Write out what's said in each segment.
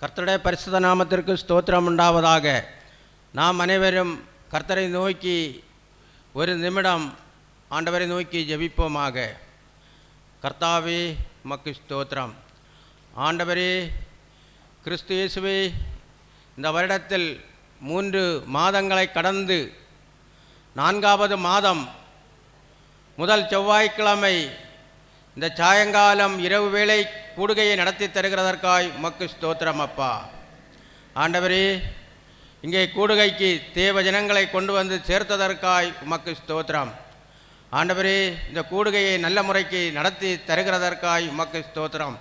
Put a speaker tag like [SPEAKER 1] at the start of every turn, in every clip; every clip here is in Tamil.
[SPEAKER 1] கர்த்தருடைய பரிசுத்த நாமத்திற்கு ஸ்தோத்திரம் உண்டாவதாக. நாம் அனைவரும் கர்த்தரை நோக்கி ஒரு நிமிடம் ஆண்டவரை நோக்கி ஜெபிப்போமாக. கர்த்தாவே உமக்கு ஸ்தோத்திரம். ஆண்டவரே கிறிஸ்து இயேசுவே, இந்த வருடத்தில் 3 மாதங்களை கடந்து 4வது மாதம் முதல் செவ்வாய்க்கிழமை இந்த சாயங்காலம் இரவு வேளை கூடுகையை நடத்தி தருகிறதற்காய் உமக்கு ஸ்தோத்திரம் அப்பா. ஆண்டவரே, இங்கே கூடுகைக்கு தேவ ஜனங்களை கொண்டு வந்து சேர்த்ததற்காய் உமக்கு ஸ்தோத்திரம். ஆண்டவரே, இந்த கூடுகையை நல்ல முறைக்கு நடத்தி தருகிறதற்காய் உமக்கு ஸ்தோத்திரம்.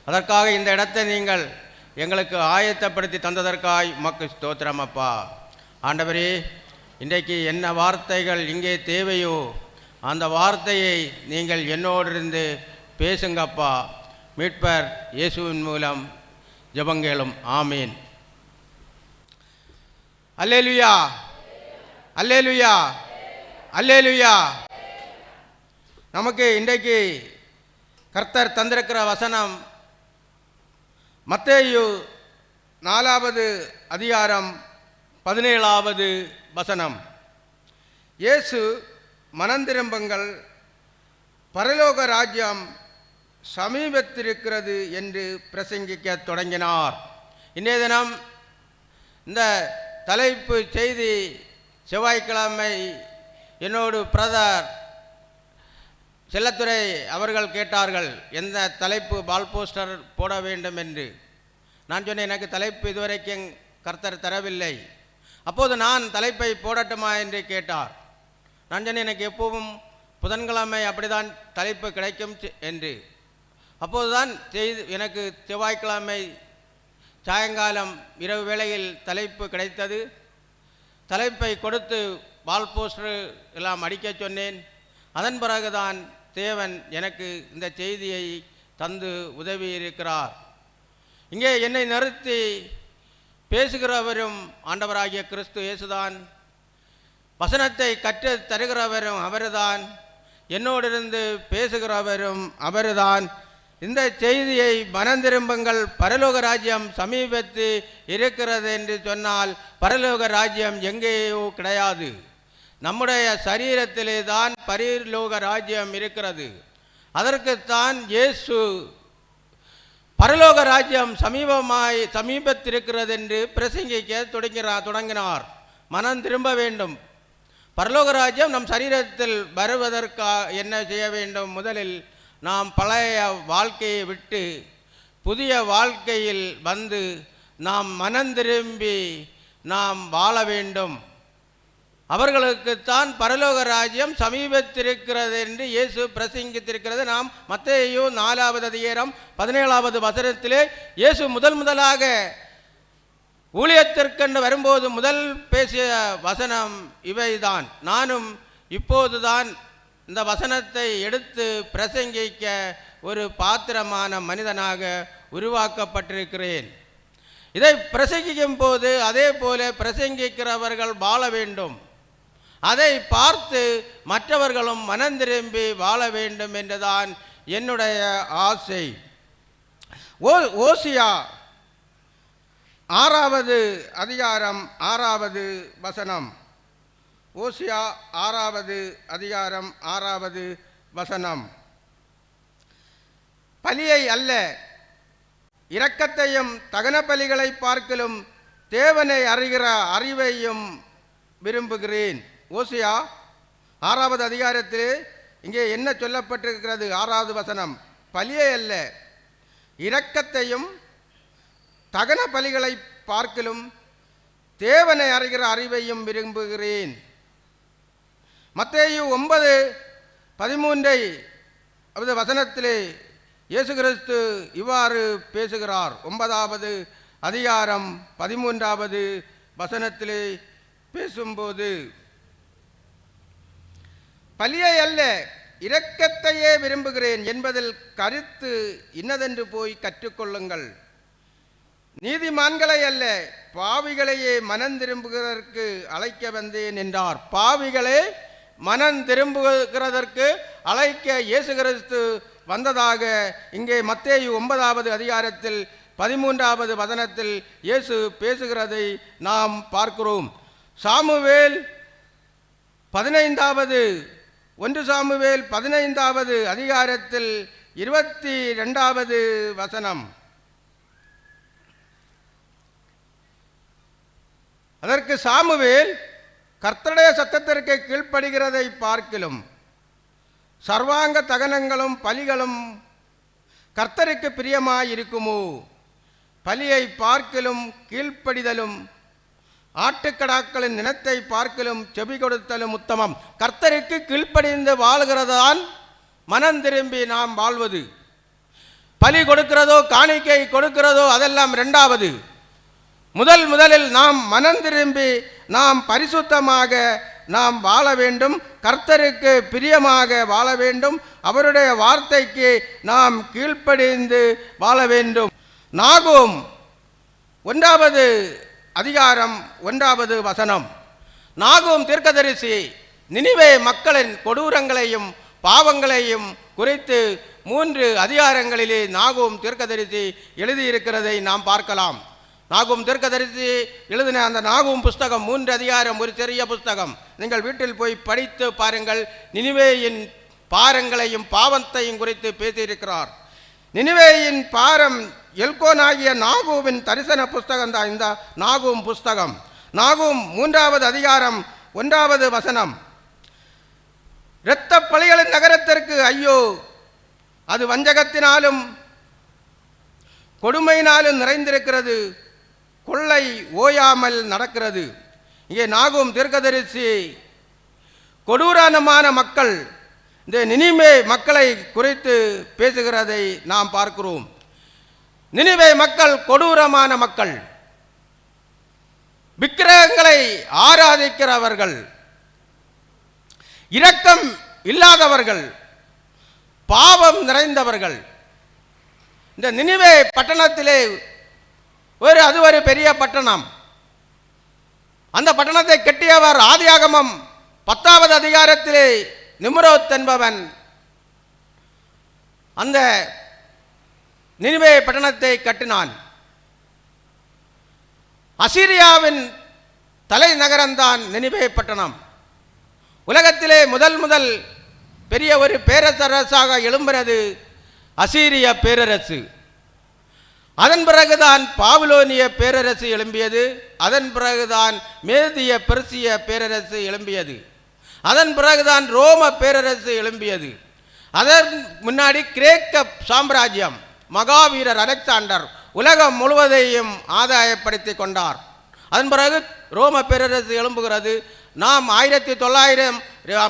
[SPEAKER 1] அதற்காக இந்த இடத்தை நீங்கள் எங்களுக்கு ஆயத்தப்படுத்தி தந்ததற்காய் உமக்கு ஸ்தோத்திரம் அப்பா. ஆண்டவரே, இன்றைக்கு என்ன வார்த்தைகள் இங்கே தேவையோ அந்த வார்த்தையை நீங்கள் என்னோடிருந்து பேசுங்கப்பா. மீட்பர் இயேசுவின் மூலம் ஜெபங்கேளும். ஆமீன். அல்லேலூயா, அல்லேலூயா, அல்லேலூயா. நமக்கு இன்றைக்கு கர்த்தர் தந்திருக்கிற வசனம் மத்தேயு 4வது அதிகாரம் 17வது வசனம். இயேசு மனந்திரும்புங்கள், பரலோக ராஜ்யம் சமீபத்திருக்கிறது என்று பிரசங்கிக்க தொடங்கினார். இன்றைய தினம் இந்த தலைப்பு செய்தி செவ்வாய்க்கிழமை என்னோடு பிரதர் செல்லத்துறை அவர்கள் கேட்டார்கள், எந்த தலைப்பு வால் போஸ்டர் போட வேண்டும் என்று. நான் சொன்னேன், எனக்கு தலைப்பு இதுவரைக்கும் கர்த்தர் தரவில்லை. அப்போது நான் தலைப்பை போடட்டுமா என்று கேட்டார். நான் சொன்னேன், எனக்கு எப்பவும் புதன்கிழமை அப்படிதான் தலைப்பு கிடைக்கும் என்று. அப்போதுதான் எனக்கு செவ்வாய்க்கிழமை சாயங்காலம் இரவு வேளையில் தலைப்பு கிடைத்தது. தலைப்பை கொடுத்து வால் போஸ்டர் எல்லாம் அடிக்க சொன்னேன். அதன் பிறகுதான் தேவன் எனக்கு இந்த செய்தியை தந்து உதவி இருக்கிறார். இங்கே என்னை நிறுத்தி பேசுகிறவரும் ஆண்டவராகிய கிறிஸ்து இயேசுதான். வசனத்தை கற்று தருகிறவரும் அவர்தான். என்னோடிருந்து பேசுகிறவரும் அவர்தான். இந்த செய்தியை மனந்திரும்புங்கள், பரலோக ராஜ்யம் சமீபத்து இருக்கிறது என்று சொன்னால் பரலோக ராஜ்யம் எங்கேயோ கிடையாது. நம்முடைய சரீரத்திலே தான் பரலோக ராஜ்யம் இருக்கிறது. அதற்குத்தான் இயேசு பரலோக ராஜ்யம் சமீபத்திருக்கிறது என்று பிரசங்கிக்க தொடங்கினார். மனம் திரும்ப வேண்டும். பரலோக ராஜ்யம் நம் சரீரத்தில் வருவதற்காக என்ன செய்ய வேண்டும்? முதலில் நாம் பழைய வாழ்க்கையை விட்டு புதிய வாழ்க்கையில் வந்து நாம் மனம் திரும்பி நாம் வாழ வேண்டும். அவர்களுக்குத்தான் பரலோக ராஜ்யம் சமீபத்திருக்கிறது என்று இயேசு பிரசங்கித்திருக்கிறது. நாம் மத்தேயு 4வது அதிகாரம் 17வது வசனத்திலே இயேசு முதலாக ஊழியத்திற்கென்று வரும்போது முதல் பேசிய வசனம் இவைதான். நானும் இப்போதுதான் இந்த வசனத்தை எடுத்து பிரசங்கிக்க ஒரு பாத்திரமான மனிதனாக உருவாக்கப்பட்டிருக்கிறேன். இதை பிரசங்கிக்கும் போது அதே போல பிரசங்கிக்கிறவர்கள் வாழ வேண்டும். அதை பார்த்து மற்றவர்களும் மனம் திரும்பி வாழ வேண்டும் என்றுதான் என்னுடைய ஆசை. ஓசியா 6வது அதிகாரம் 6வது வசனம். ஓசியா 6வது அதிகாரம் 6வது வசனம். பலியை அல்ல, இரக்கத்தையும் தகன பலிகளை பார்க்கலும் தேவனை அறிகிற அறிவையும் விரும்புகிறேன். ஓசியா 6வது அதிகாரத்தில் இங்கே என்ன சொல்லப்பட்டிருக்கிறது? 6வது வசனம். பலியை அல்ல, இரக்கத்தையும் தகன பலிகளை பார்க்கலும் தேவனை அறிகிற அறிவையும் விரும்புகிறேன். மத்தேயு 9:13 வசனத்திலே இயேசு கிறிஸ்து இவ்வாறு பேசுகிறார். 9வது அதிகாரம் 13வது வசனத்திலே பேசும்போது, பலியை அல்ல இரக்கத்தையே விரும்புகிறேன் என்பதில் கருத்து இன்னதென்று போய் கற்றுக்கொள்ளுங்கள். நீதிமான்களை அல்ல பாவிகளையே மனம் திரும்புகிறதற்கு அழைக்க வந்தேன் என்றார். பாவிகளே மனம் திரும்புகிறதற்கு அழைக்க இயேசு கிறிஸ்து வந்ததாக இங்கே மத்தேயு 9வது அதிகாரத்தில் 13வது வசனத்தில் இயேசு பேசுகிறதை நாம் பார்க்கிறோம். சாமுவேல் 15வது 1 சாமுவேல் 15வது அதிகாரத்தில் 22வது வசனம். அதற்கு சாமுவேல், கர்த்தருடைய சத்தத்திற்கு கீழ்ப்படுகிறதை பார்க்கிலும் சர்வாங்க தகனங்களும் பலிகளும் கர்த்தருக்கு பிரியமாயிருக்குமோ? பலியை பார்க்கிலும் கீழ்ப்படிதலும் ஆட்டுக்கடாக்களின் நிலத்தை பார்க்கிலும் செவி கொடுத்தலும் உத்தமம். கர்த்தருக்கு கீழ்ப்படிந்து வாழ்கிறதான் மனம் திரும்பி நாம் வாழ்வது. பலி கொடுக்கிறதோ காணிக்கை கொடுக்கிறதோ அதெல்லாம் இரண்டாவது. முதலில் நாம் மனம் திரும்பி நாம் பரிசுத்தமாக நாம் வாழ வேண்டும், கர்த்தருக்கு பிரியமாக வாழ வேண்டும், அவருடைய வார்த்தைக்கு நாம் கீழ்ப்படிந்து வாழ வேண்டும். நாகூம் 1வது அதிகாரம் 1வது வசனம். நாகூம் தீர்க்கதரிசி நினிவே மக்களின் கொடூரங்களையும் பாவங்களையும் குறித்து 3 அதிகாரங்களிலே நாகூம் தீர்க்கதரிசி எழுதியிருக்கிறதை நாம் பார்க்கலாம். நாகூம் தீர்க்கதரிசி எழுதின அந்த நாகூம் புஸ்தகம் 3 அதிகாரம், ஒரு சிறிய புஸ்தகம். நீங்கள் வீட்டில் போய் படித்து பாருங்கள். நினிவேயின் பாரங்களையும் பாவத்தையும் குறித்து பேசியிருக்கிறார். நினிவேயின் பாரம் எல்கோனாகிய நாகூவின் தரிசன புஸ்தகம் தான் இந்த நாகூம் புஸ்தகம். நாகூம் 3வது அதிகாரம் 1வது வசனம். இரத்த பலிகளின் நகரத்திற்கு ஐயோ, அது வஞ்சகத்தினாலும் கொடுமையினாலும் நிறைந்திருக்கிறது, கொள்ளை ஓயாமல் நடக்கிறது. இங்கே நாகூம் தீர்க்கதரிசி கொடூரமான மக்கள், இந்த நினிவே மக்களை குறித்து பேசுகிறதை நாம் பார்க்கிறோம். நினிவே மக்கள் கொடூரமான மக்கள், விக்கிரகங்களை ஆராதிக்கிறவர்கள், இரக்கம் இல்லாதவர்கள், பாவம் நிறைந்தவர்கள். இந்த நினிவே பட்டணத்திலே அது ஒரு பெரிய பட்டணம். அந்த பட்டணத்தை கட்டியவர் ஆதியாகமம் 10வது அதிகாரத்திலே நிம்ரோத் என்பவன் அந்த நினிவே பட்டணத்தை கட்டினான். அசீரியாவின் தலைநகரம்தான் நினிவே பட்டணம். உலகத்திலே முதல் பெரிய ஒரு பேரரசாக எழும்பினது அசீரிய பேரரசு. அதன் பிறகுதான் பாபிலோனிய பேரரசு எழும்பியது. அதன் பிறகுதான் மேதிய பெர்சிய பேரரசு எழும்பியது. அதன் பிறகுதான் ரோம பேரரசு எழும்பியது. அதன் முன்னாடி கிரேக்க சாம்ராஜ்யம், மகாவீரர் அலெக்சாண்டர் உலகம் முழுவதையும் ஆதாயப்படுத்தி கொண்டார். அதன் பிறகு ரோம பேரரசு எழும்புகிறது. நாம் 1900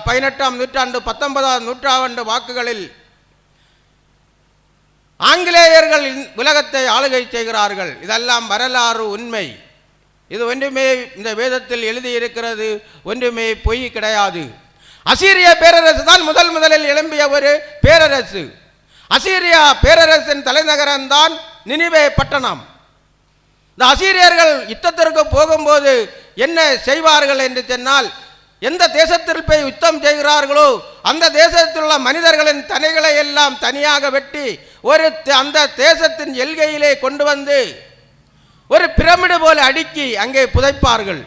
[SPEAKER 1] 18ஆம் நூற்றாண்டு 19ஆம் நூற்றாண்டு வாக்குகளில் ஆங்கிலேயர்கள் உலகத்தை ஆளுகை செய்கிறார்கள். இதெல்லாம் வரலாறு உண்மை. இது ஒன்றுமே இந்த வேதத்தில் எழுதியிருக்கிறது, ஒன்றுமே பொய் கிடையாது. அசீரிய பேரரசு தான் முதலில் எழும்பிய ஒரு பேரரசு. அசீரியா பேரரசின் தலைநகரம்தான் நினிவே பட்டணம். இந்த அசீரியர்கள் யுத்தத்திற்கு போகும்போது என்ன செய்வார்கள் என்று சொன்னால், எந்த தேசத்தில் போய் யுத்தம் செய்கிறார்களோ அந்த தேசத்தில் உள்ள மனிதர்களின் தலைகளை எல்லாம் தனியாக வெட்டி அந்த தேசத்தின் எல்கையிலே கொண்டு வந்து ஒரு பிரமிடு போல அடுக்கி அங்கே புதைப்பார்கள்.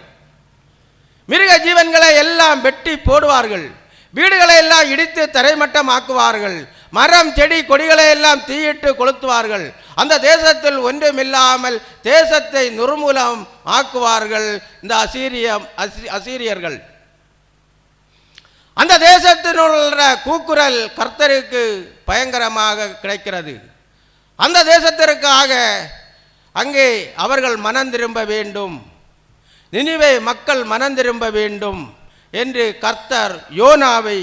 [SPEAKER 1] மிருக ஜீவன்களை எல்லாம் வெட்டி போடுவார்கள். வீடுகளை எல்லாம் இடித்து தரைமட்டமாக்குவார்கள். மரம் செடி கொடிகளை எல்லாம் தீயிட்டு கொளுத்துவார்கள். அந்த தேசத்தில் ஒன்றுமில்லாமல் தேசத்தை நிர்மூலம் ஆக்குவார்கள் இந்த அசீரியர்கள். அந்த தேசத்தில் உள்ள கூக்குரல் கர்த்தருக்கு பயங்கரமாக கிடைக்கிறது. அந்த தேசத்திற்காக அங்கே அவர்கள் மனம் திரும்ப வேண்டும், நினிவே மக்கள் மனம் திரும்ப வேண்டும் என்று கர்த்தர் யோனாவை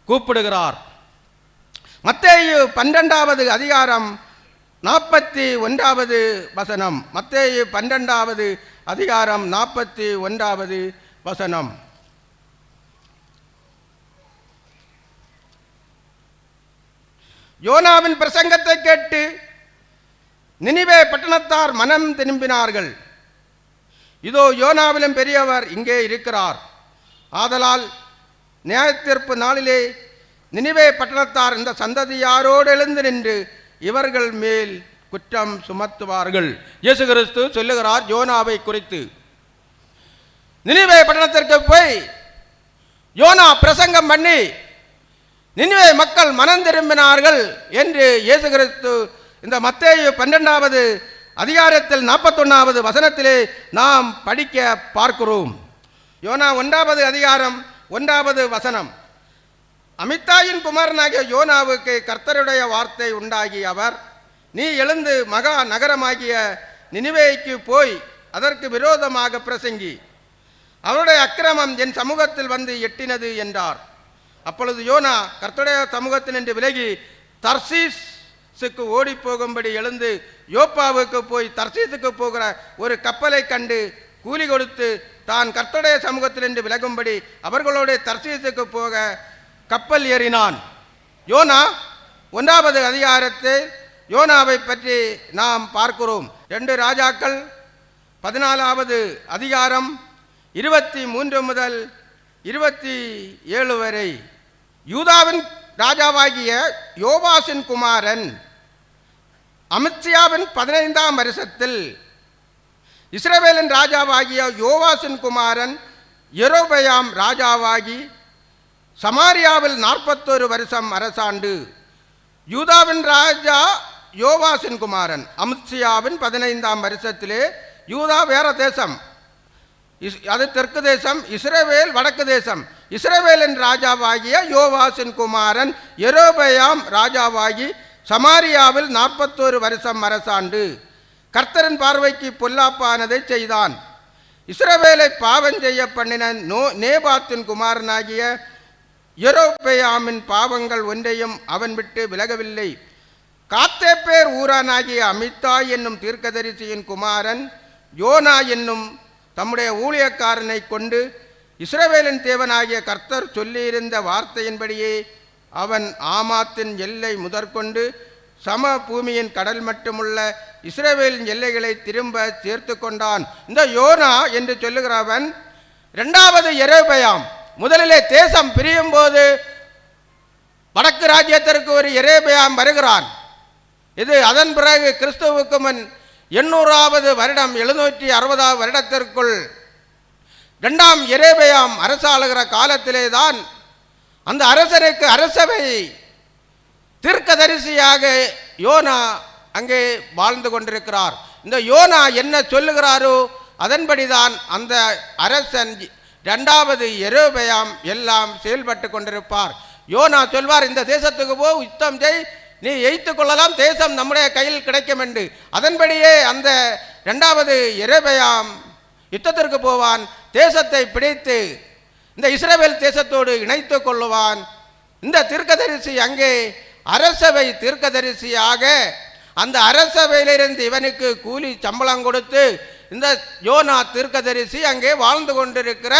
[SPEAKER 1] கூப்பிடுகிறார். மத்தேயு 12வது அதிகாரம் 41வது வசனம். மத்தேயு 12வது அதிகாரம் 41வது வசனம். யோனாவின் பிரசங்கத்தை கேட்டு நினிவே பட்டணத்தார் மனம் திரும்பினார்கள். இதோ யோனாவிலும் பெரியவர் இங்கே இருக்கிறார். ஆதலால் நியாயத்தீர்ப்பு நாளிலே நினிவே பட்டணத்தார் இந்த சந்ததியாரோடு எழுந்து நின்று இவர்கள் மேல் குற்றம் சுமத்துவார்கள். இயேசு கிறிஸ்து சொல்லுகிறார் யோனாவை குறித்து. நினிவே பட்டணத்திற்கு போய் யோனா பிரசங்கம் பண்ணி நினிவே மக்கள் மனம் திரும்பினார்கள் என்று இயேசு கிறிஸ்து இந்த மத்தேயு 12வது அதிகாரத்தில் 41வது வசனத்திலே நாம் படிக்க பார்க்கிறோம். யோனா 1வது அதிகாரம் 1வது வசனம். அமித்தாயின் குமாரனாகிய யோனாவுக்கு கர்த்தருடைய வார்த்தை உண்டாகி அவர், நீ எழுந்து மகா நகரமாகிய நினிவேக்கு போய் அதற்கு விரோதமாக பிரசங்கி, அவருடைய அக்கிரமம் என் சமூகத்தில் வந்து எட்டினது என்றார். அப்பொழுது யோனா கர்த்தருடைய சமூகத்தினின்று விலகி தர்சீசுக்கு ஓடி போகும்படி எழுந்து யோப்பாவுக்கு போய் தர்சீசுக்கு போகிற ஒரு கப்பலை கண்டு கூலி கொடுத்து தான் கர்த்தருடைய சமூகத்தினின்று விலகும்படி அவர்களோட தர்சீசுக்கு போக கப்பல் ஏறினான். யோனா 1வது அதிகாரத்தை யோனாவை பற்றி நாம் பார்க்கிறோம். 2 ராஜாக்கள் 14வது அதிகாரம் 23 முதல் 27 வரை. யூதாவின் ராஜாவாகிய யோவாசின் குமாரன் அமித்சியாவின் 15ஆம் வருஷத்தில் இஸ்ரவேலின் ராஜாவாகிய யோவாசின் குமாரன் யெரொபெயாம் ராஜாவாகி சமாரியாவில் 41 வருஷம் அரசாண்டு. யூதாவின் ராஜா யோவாசின் குமாரன் அமித்சியாவின் 15ஆம் வருஷத்திலே, யூதா வேற தேசம், அது தெற்கு தேசம், இஸ்ரவேல் வடக்கு தேசம். இஸ்ரவேலின் ராஜாவாகிய யோவாசின் குமாரன் யெரொபெயாம் ராஜாவாகி சமாரியாவில் 41 வருஷம் அரசாண்டு. கர்த்தரின் பார்வைக்கு பொல்லாப்பானதை செய்தான். இஸ்ரவேலை பாவம் செய்ய பண்ணின நேபாத்தின் குமாரனாகிய யெரொபெயாமின் பாவங்கள் ஒன்றையும் அவன் விட்டு விலகவில்லை. காத்தேப்பேர் ஊரானாகிய அமித்தாய் என்னும் தீர்க்கதரிசியின் குமாரன் யோனா என்னும் தம்முடைய ஊழியக்காரனை கொண்டு இஸ்ரவேலின் தேவனாகிய கர்த்தர் சொல்லியிருந்த வார்த்தையின்படியே அவன் ஆமாத்தின் எல்லை முதற்கொண்டு சம பூமியின் கடல் மட்டுமுள்ள இஸ்ரவேலின் எல்லைகளை திரும்ப சேர்த்து கொண்டான். இந்த யோனா என்று சொல்லுகிறவன் 2வது யெரொபெயாம். முதலிலே தேசம் பிரியும் போது வடக்கு ராஜ்யத்திற்கு ஒரு யெரொபெயாம் வருகிறான். இது அதன் பிறகு கிறிஸ்துவுக்கு முன் 800வது வருடம் 760வது வருடத்திற்குள் 2ஆம் யெரொபெயாம் அரசாளுகிற காலத்திலே தான் அந்த அரசருக்கு அரசவை தீர்க்கதரிசியாக யோனா அங்கே வாழ்ந்து கொண்டிருக்கிறார். இந்த யோனா என்ன சொல்லுகிறாரோ அதன்படிதான் அந்த அரசன் 2வது யெரொபெயாம் எல்லாம் செயல்பட்டு கொண்டிருப்பார். யோனா சொல்வார், இந்த தேசத்துக்கு போ, யுத்தம் செய், நீ எய்த்து கொள்ளலாம், தேசம் நம்முடைய கையில் கிடைக்கும் என்று. அதன்படியே அந்த 2வது யெரொபெயாம் யுத்தத்திற்கு போவான். தேசத்தை பிடித்து இந்த இஸ்ரவேல் தேசத்தோடு இணைத்து கொள்ளுவான். இந்த தீர்க்கதரிசி அங்கே அரசவை தீர்க்கதரிசியாக அந்த அரசவையிலிருந்து இவனுக்கு கூலி சம்பளம் கொடுத்து இந்த யோனா தீர்க்கதரிசி அங்கே வாழ்ந்து கொண்டிருக்கிற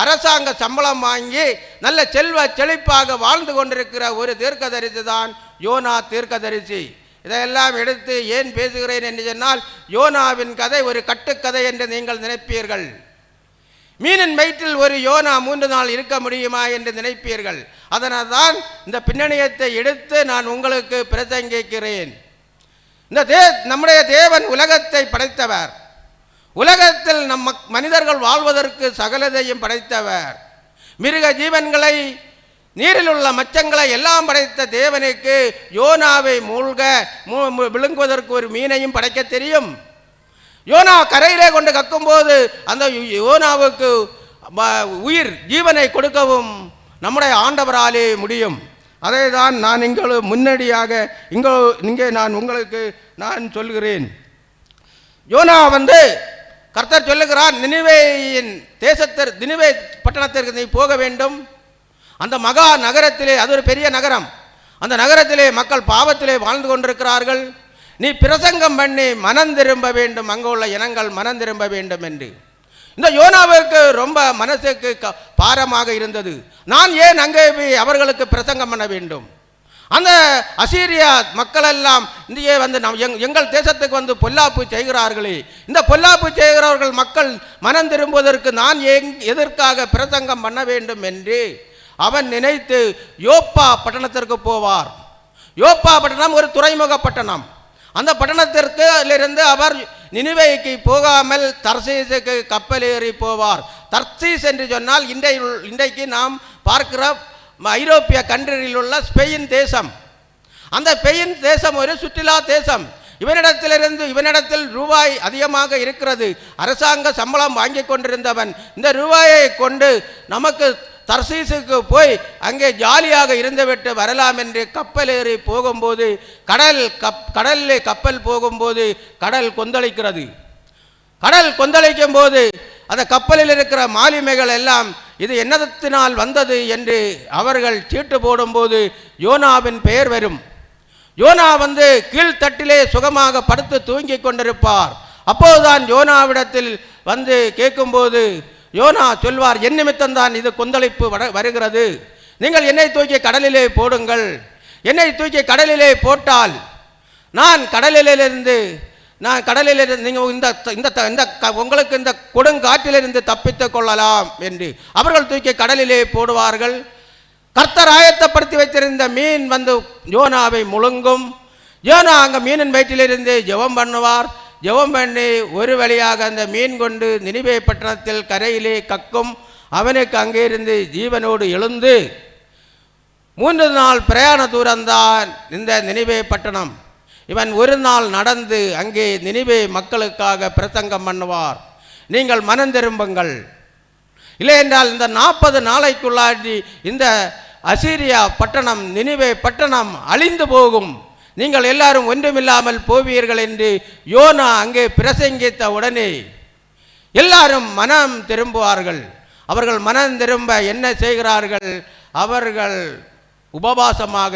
[SPEAKER 1] அரசாங்க சம்பளம் வாங்கி நல்ல செல்வ செழிப்பாக வாழ்ந்து கொண்டிருக்கிற ஒரு தீர்க்கதரிசி தான் யோனா தீர்க்கதரிசி. இதையெல்லாம் எடுத்து ஏன் பேசுகிறேன் என்று சொன்னால், யோனாவின் கதை ஒரு கட்டுக்கதை என்று நீங்கள் நினைப்பீர்கள். மீனின் வயிற்றில் ஒரு யோனா 3 நாள் இருக்க முடியுமா என்று நினைப்பீர்கள். அதனால் தான் இந்த பின்னணியத்தை எடுத்து நான் உங்களுக்கு பிரசங்கிக்கிறேன். இந்த நம்முடைய தேவன் உலகத்தை படைத்தவர். உலகத்தில் நம் மனிதர்கள் வாழ்வதற்கு சகலதையும் படைத்தவர். மிருக ஜீவன்களை, நீரில் உள்ள மச்சங்களை எல்லாம் படைத்த தேவனுக்கு யோனாவை விழுங்குவதற்கு ஒரு மீனையும் படைக்க தெரியும். யோனா கரையிலே கொண்டு கக்கும்போது அந்த யோனாவுக்கு உயிர் ஜீவனை கொடுக்கவும் நம்முடைய ஆண்டவராலே முடியும். அதை தான் நான் முன்னடியாக இங்கே நான் உங்களுக்கு சொல்கிறேன். யோனா கர்த்தர் சொல்லுகிறார், நினிவேயின் நினிவே பட்டணத்திற்கு நீ போக வேண்டும். அந்த மகா நகரத்திலே, அது ஒரு பெரிய நகரம், அந்த நகரத்திலே மக்கள் பாவத்திலே வாழ்ந்து கொண்டிருக்கிறார்கள். நீ பிரசங்கம் பண்ணி மனம் திரும்ப வேண்டும், அங்கே உள்ள இனங்கள் மனம் திரும்ப வேண்டும் என்று. இந்த யோனாவுக்கு ரொம்ப மனசுக்கு பாரமாக இருந்தது. நான் ஏன் அங்கே போய் அவர்களுக்கு பிரசங்கம் பண்ண வேண்டும்? அந்த அசீரியா மக்கள் எல்லாம் இந்தியே எங்கள் தேசத்துக்கு பொல்லாப்பு செய்கிறார்களே, இந்த பொல்லாப்பு செய்கிறவர்கள் மக்கள் மனம் திரும்புவதற்கு நான் எதற்காக பிரசங்கம் பண்ண வேண்டும் என்று அவன் நினைத்து யோப்பா பட்டணத்திற்கு போவார். யோப்பா பட்டணம் ஒரு துறைமுக பட்டணம். அந்த பட்டணத்திற்கு அவர் நினிவேக்கு போகாமல் தர்சீசுக்கு கப்பல் ஏறி போவார். தர்சீஸ் என்று சொன்னால் இன்றைக்கு நாம் பார்க்கிற ஐரோப்பிய கண்ட்ரியில் உள்ள ஸ்பெயின் தேசம். அந்த ஸ்பெயின் தேசம் ஒரு சுற்றுலா தேசம். இவனிடத்தில் ரூபாய் அதிகமாக இருக்கிறது. அரசாங்க சம்பளம் வாங்கி கொண்டிருந்தவன் இந்த ரூபாயை கொண்டு நமக்கு தர்சீசுக்கு போய் அங்கே ஜாலியாக இருந்துவிட்டு வரலாம் என்று கப்பல் ஏறி போகும்போது கடலில் கப்பல் போகும்போது கடல் கொந்தளிக்கிறது. கடல் கொந்தளிக்கும் போது அந்த கப்பலில் இருக்கிற மாலுமிகள் எல்லாம் இது என்னத்தினால் வந்தது என்று அவர்கள் சீட்டு போடும்போது யோனாவின் பெயர் வரும். யோனா கீழ்த்தட்டிலே சுகமாக படுத்து தூங்கி கொண்டிருப்பார். அப்போதுதான் யோனாவிடத்தில் கேட்கும்போது யோனா சொல்வார், என் நிமித்தம்தான் இது கொந்தளிப்பு வருகிறது. நீங்கள் என்னை தூக்கி கடலிலே போடுங்கள். என்னை தூக்கி கடலிலே போட்டால் நான் கடலிலிருந்து நீங்கள் இந்த உங்களுக்கு இந்த கொடுங்காற்றிலிருந்து தப்பித்துக் கொள்ளலாம் என்று அவர்கள் தூக்கி கடலிலே போடுவார்கள். கர்த்தர் ஆயத்தப்படுத்தி வைத்திருந்த மீன் யோனாவை முழுங்கும். யோனா அங்கே மீனின் வயிற்றிலிருந்து ஜெபம் பண்ணுவார். ஜெபம் பண்ணி ஒரு வழியாக அந்த மீன் கொண்டு நினிவே பட்டணத்தில் கரையிலே கக்கும். அவனுக்கு அங்கே இருந்து ஜீவனோடு எழுந்து 3 நாள் பிரயாண தூரம்தான் இந்த நினிவே பட்டணம். இவன் ஒரு நாள் நடந்து அங்கே நினிவே மக்களுக்காக பிரசங்கம் பண்ணுவார். நீங்கள் மனம் திரும்புங்கள், இல்லை என்றால் இந்த 40 நாளைக்குள்ளாடி இந்த அசீரியா பட்டணம் நினிவே பட்டணம் அழிந்து போகும், நீங்கள் எல்லாரும் ஒன்றுமில்லாமல் போவீர்கள் என்று யோனா அங்கே பிரசங்கித்த உடனே எல்லாரும் மனம் திரும்புவார்கள். அவர்கள் மனம் திரும்ப என்ன செய்கிறார்கள்? அவர்கள் உபவாசமாக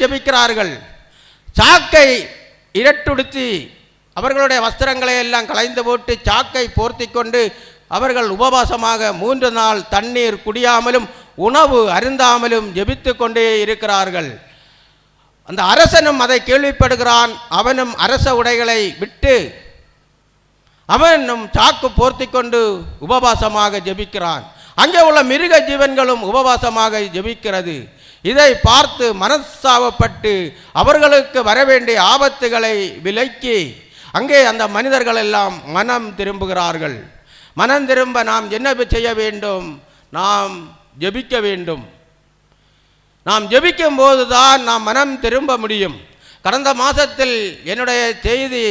[SPEAKER 1] ஜெபிக்கிறார்கள். சாக்கை இரட்டுடுத்தி அவர்களுடைய வஸ்திரங்களை எல்லாம் களைந்து போட்டு சாக்கை போர்த்தி கொண்டு அவர்கள் உபவாசமாக 3 நாள் தண்ணீர் குடியாமலும் உணவு அருந்தாமலும் ஜெபித்து கொண்டே இருக்கிறார்கள். அந்த அரசனும் அதை கேள்விப்படுகிறான். அவனும் அரச உடைகளை விட்டு அவனும் சாக்கு போர்த்தி கொண்டு உபவாசமாக ஜெபிக்கிறான். அங்கே உள்ள மிருக ஜீவன்களும் உபவாசமாக ஜெபிக்கிறது. இதை பார்த்து மனஸ்தாபப்பட்டு அவர்களுக்கு வரவேண்டிய ஆபத்துகளை விலக்கி அங்கே அந்த மனிதர்கள் எல்லாம் மனம் திரும்புகிறார்கள். மனம் திரும்ப நாம் என்ன செய்ய வேண்டும்? நாம் ஜெபிக்க வேண்டும். நாம் ஜெபிக்கும் போதுதான் நாம் மனம் திரும்ப முடியும். கடந்த மாதத்தில் என்னுடைய செய்தி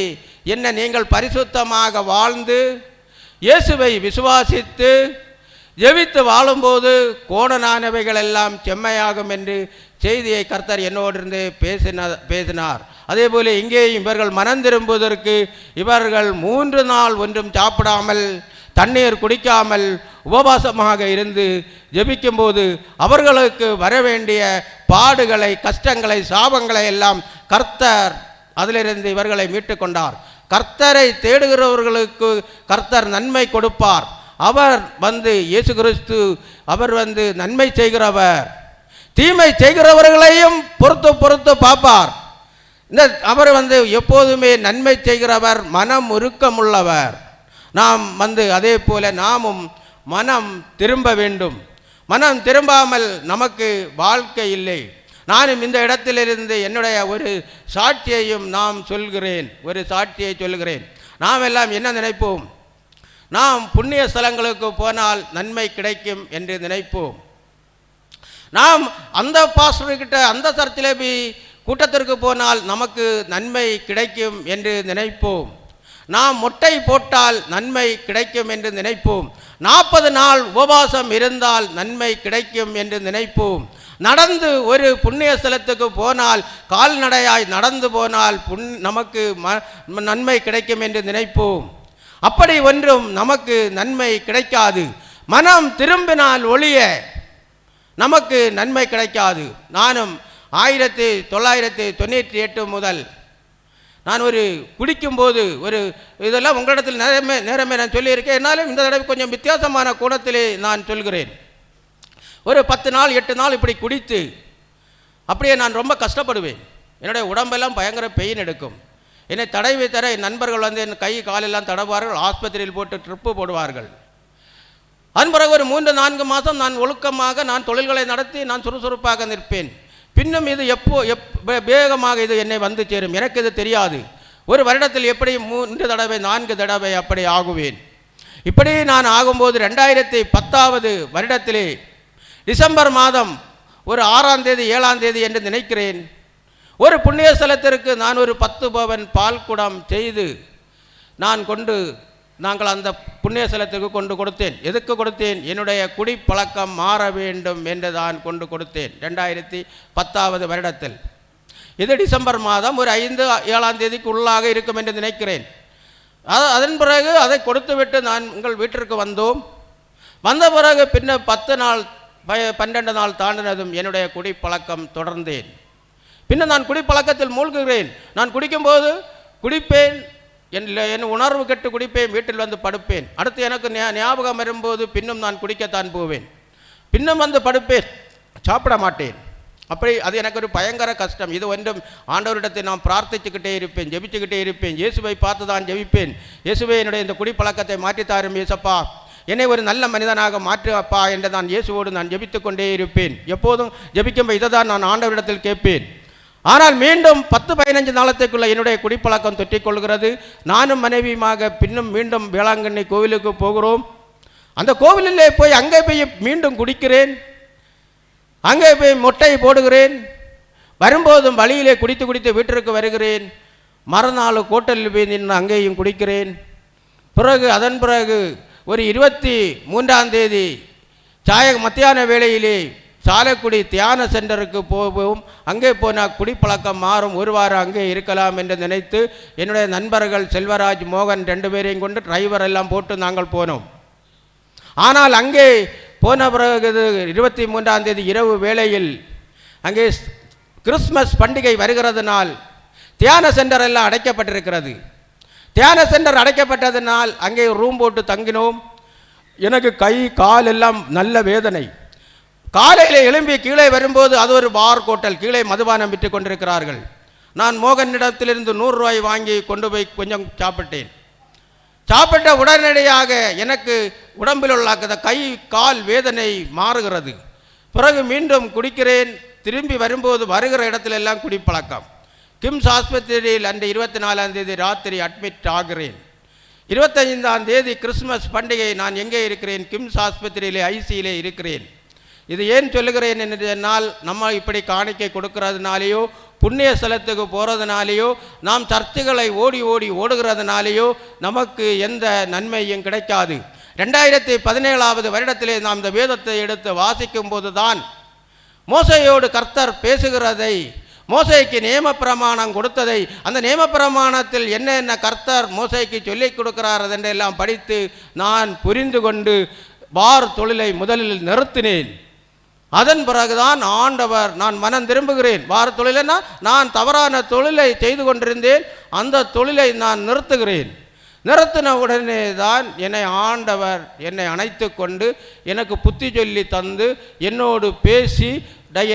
[SPEAKER 1] என்ன, நீங்கள் பரிசுத்தமாக வாழ்ந்து இயேசுவை விசுவாசித்து ஜெபித்து வாழும்போது கோணனானவைகள் எல்லாம் செம்மையாகும் என்று செய்தியை கர்த்தர் என்னோடு இருந்து பேசினார். அதே போல இங்கேயும் இவர்கள் மனம் திரும்புவதற்கு இவர்கள் 3 நாள் ஒன்றும் சாப்பிடாமல் தண்ணீர் குடிக்காமல் உபவாசமாக இருந்து ஜெபிக்கும்போது அவர்களுக்கு வரவேண்டிய பாடுகளை, கஷ்டங்களை, சாபங்களை எல்லாம் கர்த்தர் அதிலிருந்து இவர்களை மீட்டு கொண்டார். கர்த்தரை தேடுகிறவர்களுக்கு கர்த்தர் நன்மை கொடுப்பார். அவர் இயேசு கிறிஸ்து அவர் நன்மை செய்கிறவர். தீமை செய்கிறவர்களையும் பொறுத்து பார்ப்பார். அவர் எப்போதுமே நன்மை செய்கிறவர், மனம் உருக்கமுள்ளவர். நாம் அதே போல நாமும் மனம் திரும்ப வேண்டும். மனம் திரும்பாமல் நமக்கு வாழ்க்கை இல்லை. நானும் இந்த இடத்திலிருந்து என்னுடைய ஒரு சாட்சியை சொல்கிறேன். நாம் எல்லாம் என்ன நினைப்போம்? நாம் புண்ணிய ஸ்தலங்களுக்கு போனால் நன்மை கிடைக்கும் என்று நினைப்போம். நாம் அந்த பாஸ்டர்கிட்ட அந்த சர்ச்சிலே போய் கூட்டத்திற்கு போனால் நமக்கு நன்மை கிடைக்கும் என்று நினைப்போம். நாம் மொட்டை போட்டால் நன்மை கிடைக்கும் என்று நினைப்போம். 40 நாள் உபவாசம் இருந்தால் நன்மை கிடைக்கும் என்று நினைப்போம். நடந்து ஒரு புண்ணிய ஸ்தலத்துக்கு போனால், கால்நடையாய் நடந்து போனால் நமக்கு நன்மை கிடைக்கும் என்று நினைப்போம். அப்படி ஒன்றும் நமக்கு நன்மை கிடைக்காது. மனம் திரும்பினால் ஒழிய நமக்கு நன்மை கிடைக்காது. நானும் 1998 முதல் நான் குடிக்கும்போது இதெல்லாம் உங்களிடத்தில் நேரமே நான் சொல்லியிருக்கேன். என்னாலும் இந்த தடவை கொஞ்சம் வித்தியாசமான கோணத்திலே நான் சொல்கிறேன். ஒரு 10 நாள் 8 நாள் இப்படி குடித்து அப்படியே நான் ரொம்ப கஷ்டப்படுவேன். என்னுடைய உடம்பெல்லாம் பயங்கர பெயின் எடுக்கும். என்னை தடவி தர என் நண்பர்கள் என் கை காலெல்லாம் தடவார்கள். ஆஸ்பத்திரியில் போட்டு ட்ரிப்பு போடுவார்கள். அதன் பிறகு ஒரு 3-4 மாதம் நான் ஒழுக்கமாக நான் தொழில்களை நடத்தி நான் சுறுசுறுப்பாக நிற்பேன். பின்னும் இது வேகமாக இது என்னை வந்து சேரும். எனக்கு இது தெரியாது. ஒரு வருடத்தில் எப்படி 3 தடவை 4 தடவை அப்படி ஆகுவேன். இப்படி நான் ஆகும்போது 2010 வருடத்திலே டிசம்பர் மாதம் ஒரு 6ஆம் தேதி 7ஆம் தேதி என்று நினைக்கிறேன், ஒரு புண்ணிய ஸ்தலத்திற்கு நான் ஒரு 10 பவன் பால் குடம் செய்து நாங்கள் அந்த புண்ணிய ஸ்தலத்துக்கு கொண்டு கொடுத்தேன். எதுக்கு கொடுத்தேன்? என்னுடைய குடிப்பழக்கம் மாற வேண்டும் என்று தான் கொண்டு கொடுத்தேன் 2010 வருடத்தில். இது டிசம்பர் மாதம் ஒரு 5-7ஆம் தேதிக்கு உள்ளாக இருக்கும் என்று நினைக்கிறேன். அதன் பிறகு அதை கொடுத்துவிட்டு நான் உங்கள் வீட்டிற்கு வந்தோம். வந்த பிறகு பின்ன 10 நாள் 12 நாள் தாண்டினதும் என்னுடைய குடிப்பழக்கம் தொடர்ந்தேன். பின்ன நான் குடிப்பழக்கத்தில் மூழ்குகிறேன். நான் குடிக்கும்போது குடிப்பேன், என் உணர்வு கெட்டு குடிப்பேன், வீட்டில் வந்து படுப்பேன். அடுத்து எனக்கு ஞாபகம் வரும்போது பின்னும் நான் குடிக்கத்தான் போவேன், பின்னும் வந்து படுப்பேன், சாப்பிட மாட்டேன். அப்படி அது எனக்கு ஒரு பயங்கர கஷ்டம். இது ஒன்றும் ஆண்டவரிடத்தை நான் பிரார்த்திச்சுக்கிட்டே இருப்பேன், ஜெபிச்சுக்கிட்டே இருப்பேன். இயேசுவை பார்த்து தான் ஜெபிப்பேன். இயேசுவை என்னுடைய இந்த குடிப்பழக்கத்தை மாற்றித்தாரும் இயேசப்பா, என்னை ஒரு நல்ல மனிதனாக மாற்று அப்பா என்று நான் இயேசுவோடு நான் ஜெபித்து கொண்டே இருப்பேன். எப்போதும் ஜெபிக்கும்போது இதை தான் நான் ஆண்டவரிடத்தில் கேட்பேன். ஆனால் மீண்டும் 10-15 நாளத்துக்குள்ள என்னுடைய குடிப்பழக்கம் தொற்றிக்கொள்கிறது. நானும் மனைவியுமாக பின்னும் மீண்டும் வேளாங்கண்ணி கோவிலுக்கு போகிறோம். அந்த கோவிலிலே போய் அங்கே போய் மீண்டும் குடிக்கிறேன், அங்கே போய் மொட்டை போடுகிறேன். வரும்போதும் வழியிலே குடித்து வீட்டிற்கு வருகிறேன். மறுநாள் கோட்டலில் போய் நின்று அங்கேயும் குடிக்கிறேன். அதன் பிறகு ஒரு 23ஆம் தேதி மத்தியான வேளையிலே சாலைக்குடி தியான சென்டருக்கு போவோம். அங்கே போனால் குடிப்பழக்கம் மாறும், ஒரு வாரம் அங்கே இருக்கலாம் என்று நினைத்து என்னுடைய நண்பர்கள் செல்வராஜ், மோகன் 2 பேரையும் கொண்டு டிரைவர் எல்லாம் போட்டு நாங்கள் போனோம். ஆனால் அங்கே போன பிறகு 23ஆம் தேதி இரவு வேளையில் அங்கே கிறிஸ்மஸ் பண்டிகை வருகிறதுனால் தியான சென்டர் எல்லாம் அடைக்கப்பட்டிருக்கிறது. தியான சென்டர் அடைக்கப்பட்டதுனால் அங்கே ரூம் போட்டு தங்கினோம். எனக்கு கை கால் எல்லாம் நல்ல வேதனை. காலையில் எழும்பி கீழே வரும்போது அது ஒரு பார் கோட்டல், கீழே மதுபானம் விற்று கொண்டிருக்கிறார்கள். நான் மோகனிடத்திலிருந்து 100 ரூபாய் வாங்கி கொண்டு போய் கொஞ்சம் சாப்பிட்டேன். சாப்பிட்ட உடனடியாக எனக்கு உடம்பில் உள்ள கை கால் வேதனை மாறுகிறது. பிறகு மீண்டும் குடிக்கிறேன். திரும்பி வரும்போது வருகிற இடத்துல எல்லாம் குடிப்பழக்கம். கிம்ஸ் ஆஸ்பத்திரியில் அன்று 24ஆம் தேதி ராத்திரி அட்மிட் ஆகிறேன். 25ஆம் தேதி கிறிஸ்மஸ் பண்டிகை நான் எங்கே இருக்கிறேன்? கிம்ஸ் ஆஸ்பத்திரியிலே ஐசியிலே இருக்கிறேன். இது ஏன் சொல்லுகிறேன் என்று சொன்னால், நம்ம இப்படி காணிக்கை கொடுக்கறதுனாலேயோ புண்ணிய ஸ்தலத்துக்கு போகிறதுனாலேயோ நாம் சர்ச்சுகளை ஓடுகிறதுனாலேயோ நமக்கு எந்த நன்மையும் கிடைக்காது. 2017 வருடத்திலே நாம் இந்த வேதத்தை எடுத்து வாசிக்கும் போது தான் மோசையோடு கர்த்தர் பேசுகிறதை, மோசைக்கு நியமப்பிரமாணம் கொடுத்ததை, அந்த நியமப்பிரமாணத்தில் என்ன கர்த்தர் மோசைக்கு சொல்லிக் கொடுக்கிறார் என்றெல்லாம் படித்து நான் புரிந்து கொண்டு பார் தொழிலை முதலில் நிறுத்தினேன். அதன் பிறகுதான் ஆண்டவர், நான் மனம் திரும்புகிறேன். பார் தொழில்னா நான் தவறான தொழிலை செய்து கொண்டிருந்தேன், அந்த தொழிலை நான் நிறுத்துகிறேன். நிறுத்தின உடனே தான் ஆண்டவர் என்னை அணைத்து கொண்டு எனக்கு புத்தி சொல்லி தந்து என்னோடு பேசி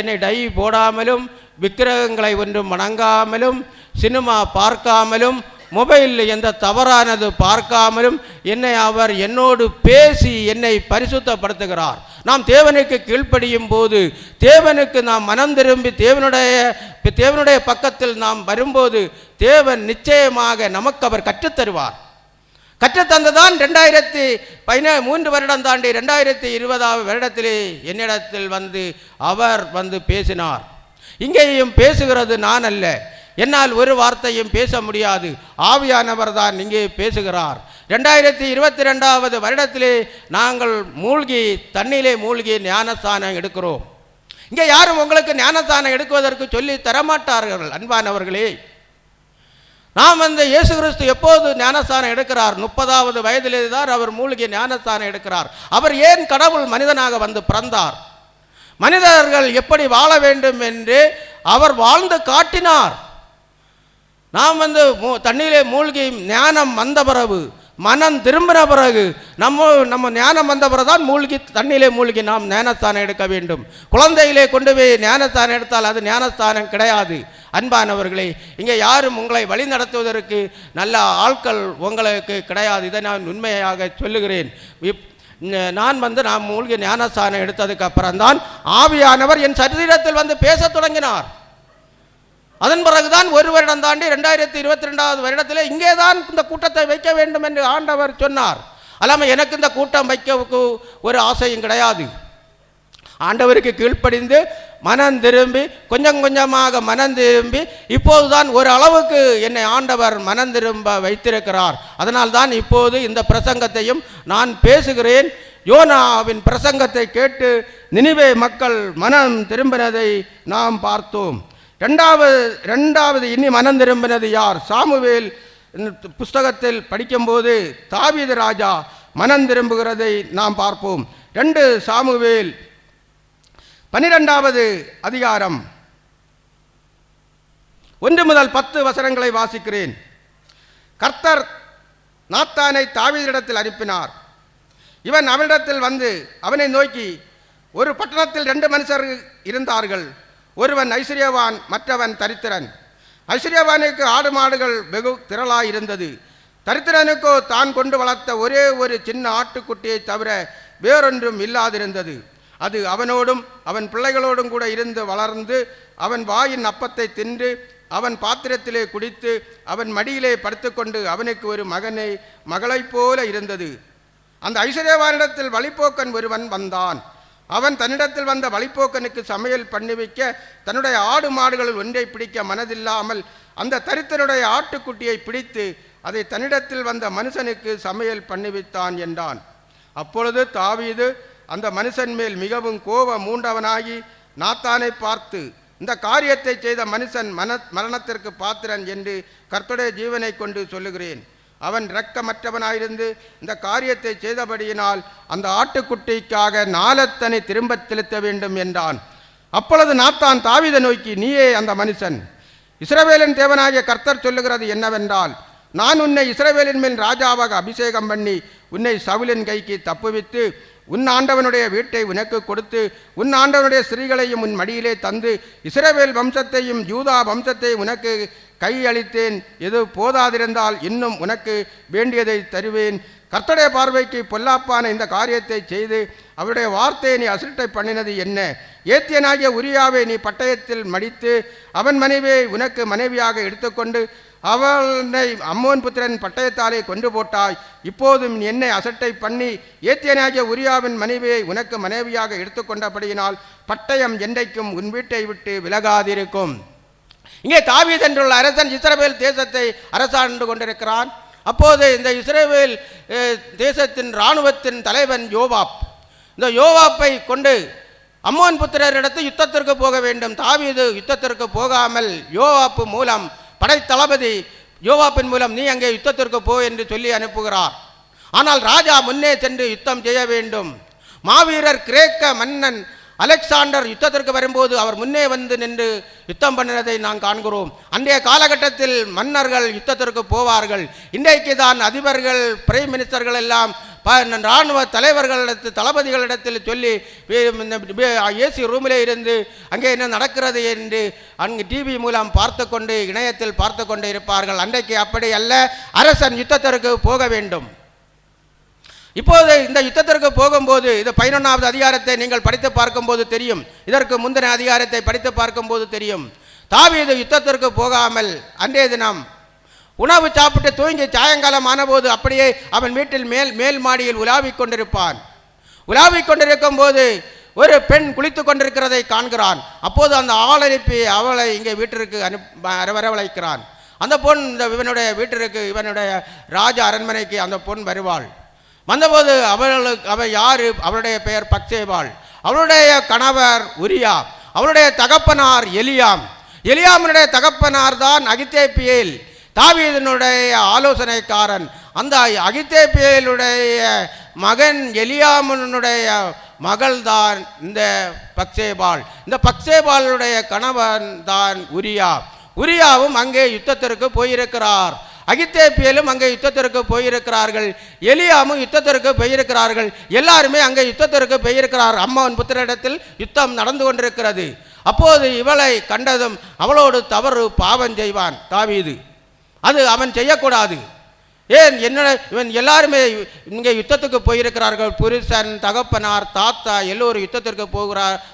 [SPEAKER 1] என்னை டை போடாமலும் விக்கிரகங்களை ஒன்றும் வணங்காமலும் சினிமா பார்க்காமலும் மொபைலில் எந்த தவறானது பார்க்காமலும் அவர் என்னோடு பேசி என்னை பரிசுத்தப்படுத்துகிறார். நாம் தேவனுக்கு கீழ்ப்படியும் போது, தேவனுக்கு நாம் மனம் திரும்பி தேவனுடைய பக்கத்தில் நாம் வரும்போது தேவன் நிச்சயமாக நமக்கு அவர் கற்றுத்தருவார். கற்றுத்தந்துதான் 2013 வருடம் தாண்டி 2020 வருடத்திலே என்னிடத்தில் அவர் பேசினார். இங்கேயும் பேசுகிறது நான் அல்ல, என்னால் ஒரு வார்த்தையும் பேச முடியாது, ஆவியானவர் தான் இங்கே பேசுகிறார். 2022 வருடத்திலே நாங்கள் தண்ணியிலே மூழ்கி ஞானஸ்தானம் எடுக்கிறோம். இங்கே யாரும் உங்களுக்கு ஞானஸ்தானம் எடுக்குவதற்கு சொல்லி தரமாட்டார்கள். அன்பானவர்களே, நாம் இயேசு கிறிஸ்து எப்போது ஞானஸ்தானம் எடுக்கிறார்? 30வது வயதிலே தான் அவர் மூழ்கி ஞானஸ்தானம் எடுக்கிறார். அவர் ஏன் கடவுள் மனிதனாக பிறந்தார்? மனிதர்கள் எப்படி வாழ வேண்டும் என்று அவர் வாழ்ந்து காட்டினார். நாம் தண்ணீரே மூழ்கி ஞானம் வந்த பிறகு, மனம் திரும்பின பிறகு, நம்ம ஞானம் வந்த பிறகுதான் தண்ணீரே மூழ்கி நாம் ஞானஸ்தானம் எடுக்க வேண்டும். குழந்தையிலே கொண்டு போய் ஞானஸ்தானம் எடுத்தால் அது ஞானஸ்தானம் கிடையாது. அன்பானவர்களே, இங்கே யாரும் உங்களை வழி நடத்துவதற்கு நல்ல ஆட்கள் உங்களுக்கு கிடையாது. இதை நான் உண்மையாக சொல்லுகிறேன். நான் மூழ்கி ஞானஸ்தானம் எடுத்ததுக்கு அப்புறம் தான் ஆவியானவர் என் சரீரத்தில் வந்து பேசத் தொடங்கினார். அதன் பிறகுதான் ஒரு வருடம் தாண்டி 2022 வருடத்தில் இங்கே தான் இந்த கூட்டத்தை வைக்க வேண்டும் என்று ஆண்டவர் சொன்னார். அல்லாமல் எனக்கு இந்த கூட்டம் வைக்க ஒரு ஆசையும் கிடையாது. ஆண்டவருக்கு கீழ்ப்படிந்து மனம் திரும்பி கொஞ்சம் கொஞ்சமாக மனம் திரும்பி இப்போதுதான் ஒரு அளவுக்கு என்னை ஆண்டவர் மனம் திரும்ப வைத்திருக்கிறார். அதனால் தான் இப்போது இந்த பிரசங்கத்தையும் நான் பேசுகிறேன். யோனாவின் பிரசங்கத்தை கேட்டு நினிவே மக்கள் மனம் திரும்பினதை நாம் பார்த்தோம். இரண்டாவது இனி மனம் திரும்பினது யார்? சாமுவேல் புஸ்தகத்தில் படிக்கும்போது தாவீது ராஜா மனம் திரும்புகிறதை நாம் பார்ப்போம். 2 சாமுவேல் 12வது அதிகாரம் 1 முதல் 10 வசனங்களை வாசிக்கிறேன். கர்த்தர் நாத்தானை தாவீதிடத்தில் அனுப்பினார். இவன் அவனிடத்தில் வந்து அவனை நோக்கி, ஒரு பட்டணத்தில் 2 மனுஷர்கள் இருந்தார்கள். ஒருவன் ஐஸ்வர்யவான், மற்றவன் தரித்திரன். ஐஸ்வர்யவானுக்கு ஆடு மாடுகள் வெகு திரளாய் இருந்தது. தரித்திரனுக்கோ தான் கொண்டு வளர்த்த ஒரே ஒரு சின்ன ஆட்டுக்குட்டியை தவிர வேறொன்றும் இல்லாதிருந்தது. அது அவனோடும் அவன் பிள்ளைகளோடும் கூட இருந்து வளர்ந்து அவன் வாயின் அப்பத்தை தின்று அவன் பாத்திரத்திலே குடித்து அவன் மடியிலே படுத்துக்கொண்டு அவனுக்கு ஒரு மகளைப் போல இருந்தது. அந்த ஐஸ்வர்யவானிடத்தில் வழிப்போக்கன் ஒருவன் வந்தான். அவன் தன்னிடத்தில் வந்த வழிப்போக்கனுக்கு சமையல் பண்ணிவிக்க தன்னுடைய ஆடு மாடுகளில் ஒன்றை பிடிக்க மனதில்லாமல் அந்த தரித்திரனுடைய ஆட்டுக்குட்டியை பிடித்து அதை தன்னிடத்தில் வந்த மனுஷனுக்கு சமையல் பண்ணிவித்தான் என்றான். அப்பொழுது தாவீது அந்த மனுஷன் மேல் மிகவும் கோபம் மூண்டவனாகி நாத்தானை பார்த்து, இந்த காரியத்தை செய்த மனுஷன் மரணத்திற்கு பாத்திரன் என்று கர்த்தருடைய ஜீவனை கொண்டு சொல்லுகிறேன். அவன் இரக்கமற்றவனாயிருந்து இந்த காரியத்தை செய்தபடியினால் அந்த ஆட்டுக்குட்டிக்காக 4 தனி திரும்ப செலுத்த வேண்டும் என்றான். அப்பொழுது நாத்தான் தாவீதை நோக்கி, நீயே அந்த மனுஷன். இஸ்ரவேலின் தேவனாகிய கர்த்தர் சொல்லுகிறது என்னவென்றால், நான் உன்னை இஸ்ரவேலின் மேல் ராஜாவாக அபிஷேகம் பண்ணி உன்னை சவுலின் கைக்கு தப்புவித்து உன் ஆண்டவனுடைய வீட்டை உனக்கு கொடுத்து உன் ஆண்டவனுடைய ஸ்திரீகளையும் உன் மடியிலே தந்து இஸ்ரவேல் வம்சத்தையும் யூதா வம்சத்தையும் உனக்கு கையளித்தேன். எது போதாதிருந்தால் இன்னும் உனக்கு வேண்டியதை தருவேன். கர்த்தருடைய பார்வைக்கு பொல்லாப்பான இந்த காரியத்தை செய்து அவருடைய வார்த்தையை நீ அசிட்டை பண்ணினது என்ன? ஏத்தியனாகிய உரியாவை நீ பட்டயத்தில் மடித்து அவன் மனைவியை உனக்கு மனைவியாக எடுத்துக்கொண்டு அவனை அம்மோன் புத்திரன் பட்டயத்தாலே கொண்டு போட்டாய். இப்போதும் என்னை அசட்டை பண்ணி ஏத்தியனாகிய உரியாவின் மனைவியை உனக்கு மனைவியாக எடுத்துக்கொண்டபடியினால் பட்டயம் என்றைக்கும் உன் வீட்டை விட்டு விலகாதிருக்கும். இங்கே தாவீது என்றுள்ள அரசன் இஸ்ரவேல் தேசத்தை அரசாண்டு கொண்டிருக்கிறான். அப்போது இந்த இஸ்ரவேல் தேசத்தின் இராணுவத்தின் தலைவன் யோவாப், இந்த யோவாப்பை கொண்டு அம்மோன் புத்திரரிடத்து யுத்தத்திற்கு போக வேண்டும். தாவீது யுத்தத்திற்கு போகாமல் யோவாப்பு மூலம் படைத்தளபதி யோவாப்பின் மூலம் நீ அங்கே யுத்தத்திற்கு போ என்று சொல்லி அனுப்புகிறார். ஆனால் ராஜா முன்னே சென்று யுத்தம் செய்ய வேண்டும். மாவீரர் கிரேக்க மன்னன் அலெக்சாண்டர் யுத்தத்திற்கு வரும்போது அவர் முன்னே வந்து நின்று யுத்தம் பண்ணினதை நாம் காண்கிறோம். அன்றைய காலகட்டத்தில் மன்னர்கள் யுத்தத்திற்கு போவார்கள். இன்றைக்கு தான் அதிபர்கள், பிரைம் மினிஸ்டர்கள் எல்லாம் இராணுவ தலைவர்களிடத்தில் தளபதிகளிடத்தில் சொல்லி ஏசி ரூமிலே இருந்து அங்கே என்ன நடக்கிறது என்று அங்கு டிவி மூலம் பார்த்து கொண்டு இணையத்தில் பார்த்து கொண்டு இருப்பார்கள். அன்றைக்கு அப்படி அல்ல, அரசன் யுத்தத்திற்கு போக வேண்டும். இப்போது இந்த யுத்தத்திற்கு போகும்போது இது 11வது அதிகாரத்தை நீங்கள் படித்து பார்க்கும்போது தெரியும். இதற்கு முந்தின அதிகாரத்தை படித்து பார்க்கும்போது தெரியும். தாவீது யுத்தத்திற்கு போகாமல் அன்றைய தினம் உணவு சாப்பிட்டு தூங்கி சாயங்காலம் ஆனபோது அப்படியே அவன் வீட்டில் மேல் மாடியில் உலாவிக் கொண்டிருப்பான். உலாவிக் கொண்டிருக்கும் போது ஒரு பெண் குளித்து கொண்டிருக்கிறதை காண்கிறான். அப்போது அந்த ஆளனுப்பி அவளை இங்கே வீட்டிற்கு வரவழைக்கிறான். அந்த பொன் இவனுடைய வீட்டிற்கு, இவனுடைய ராஜ அரண்மனைக்கு அந்த பொன் வருவாள். வந்தபோது அவள் யாரு? அவளுடைய பெயர் பக்சேபாள். அவளுடைய கணவர் உரியா, அவளுடைய தகப்பனார் எலியாம். எலியாமுடைய தகப்பனார் தான் அகித்தோப்பேல், தாவீதினுடைய ஆலோசனைக்காரன். அந்த அகித்தோப்பேலுடைய மகன் எலியாமுனுடைய மகள் தான் இந்த பக்சேபாள். இந்த பக்சேபாளுடைய கணவன் தான் உரியா. உரியாவும் அங்கே யுத்தத்திற்கு போயிருக்கிறார். அகித்தோப்பேலும் அங்கே யுத்தத்திற்கு போயிருக்கிறார்கள். எலியாமும் யுத்தத்திற்கு போயிருக்கிறார்கள். எல்லாருமே அங்கே யுத்தத்திற்கு போயிருக்கிறார். அம்மோன் புத்திரரிடத்தில் யுத்தம் நடந்து கொண்டிருக்கிறது. அப்போது இவளை கண்டதும் அவளோடு தவறு பாவம் செய்வான் தாவீது. அது அவன் செய்யக்கூடாது. ஏன் என்னோட இவன் எல்லாருமே இங்கே யுத்தத்துக்கு போயிருக்கிறார்கள், புருஷன், தகப்பனார், தாத்தா எல்லோரும் யுத்தத்திற்கு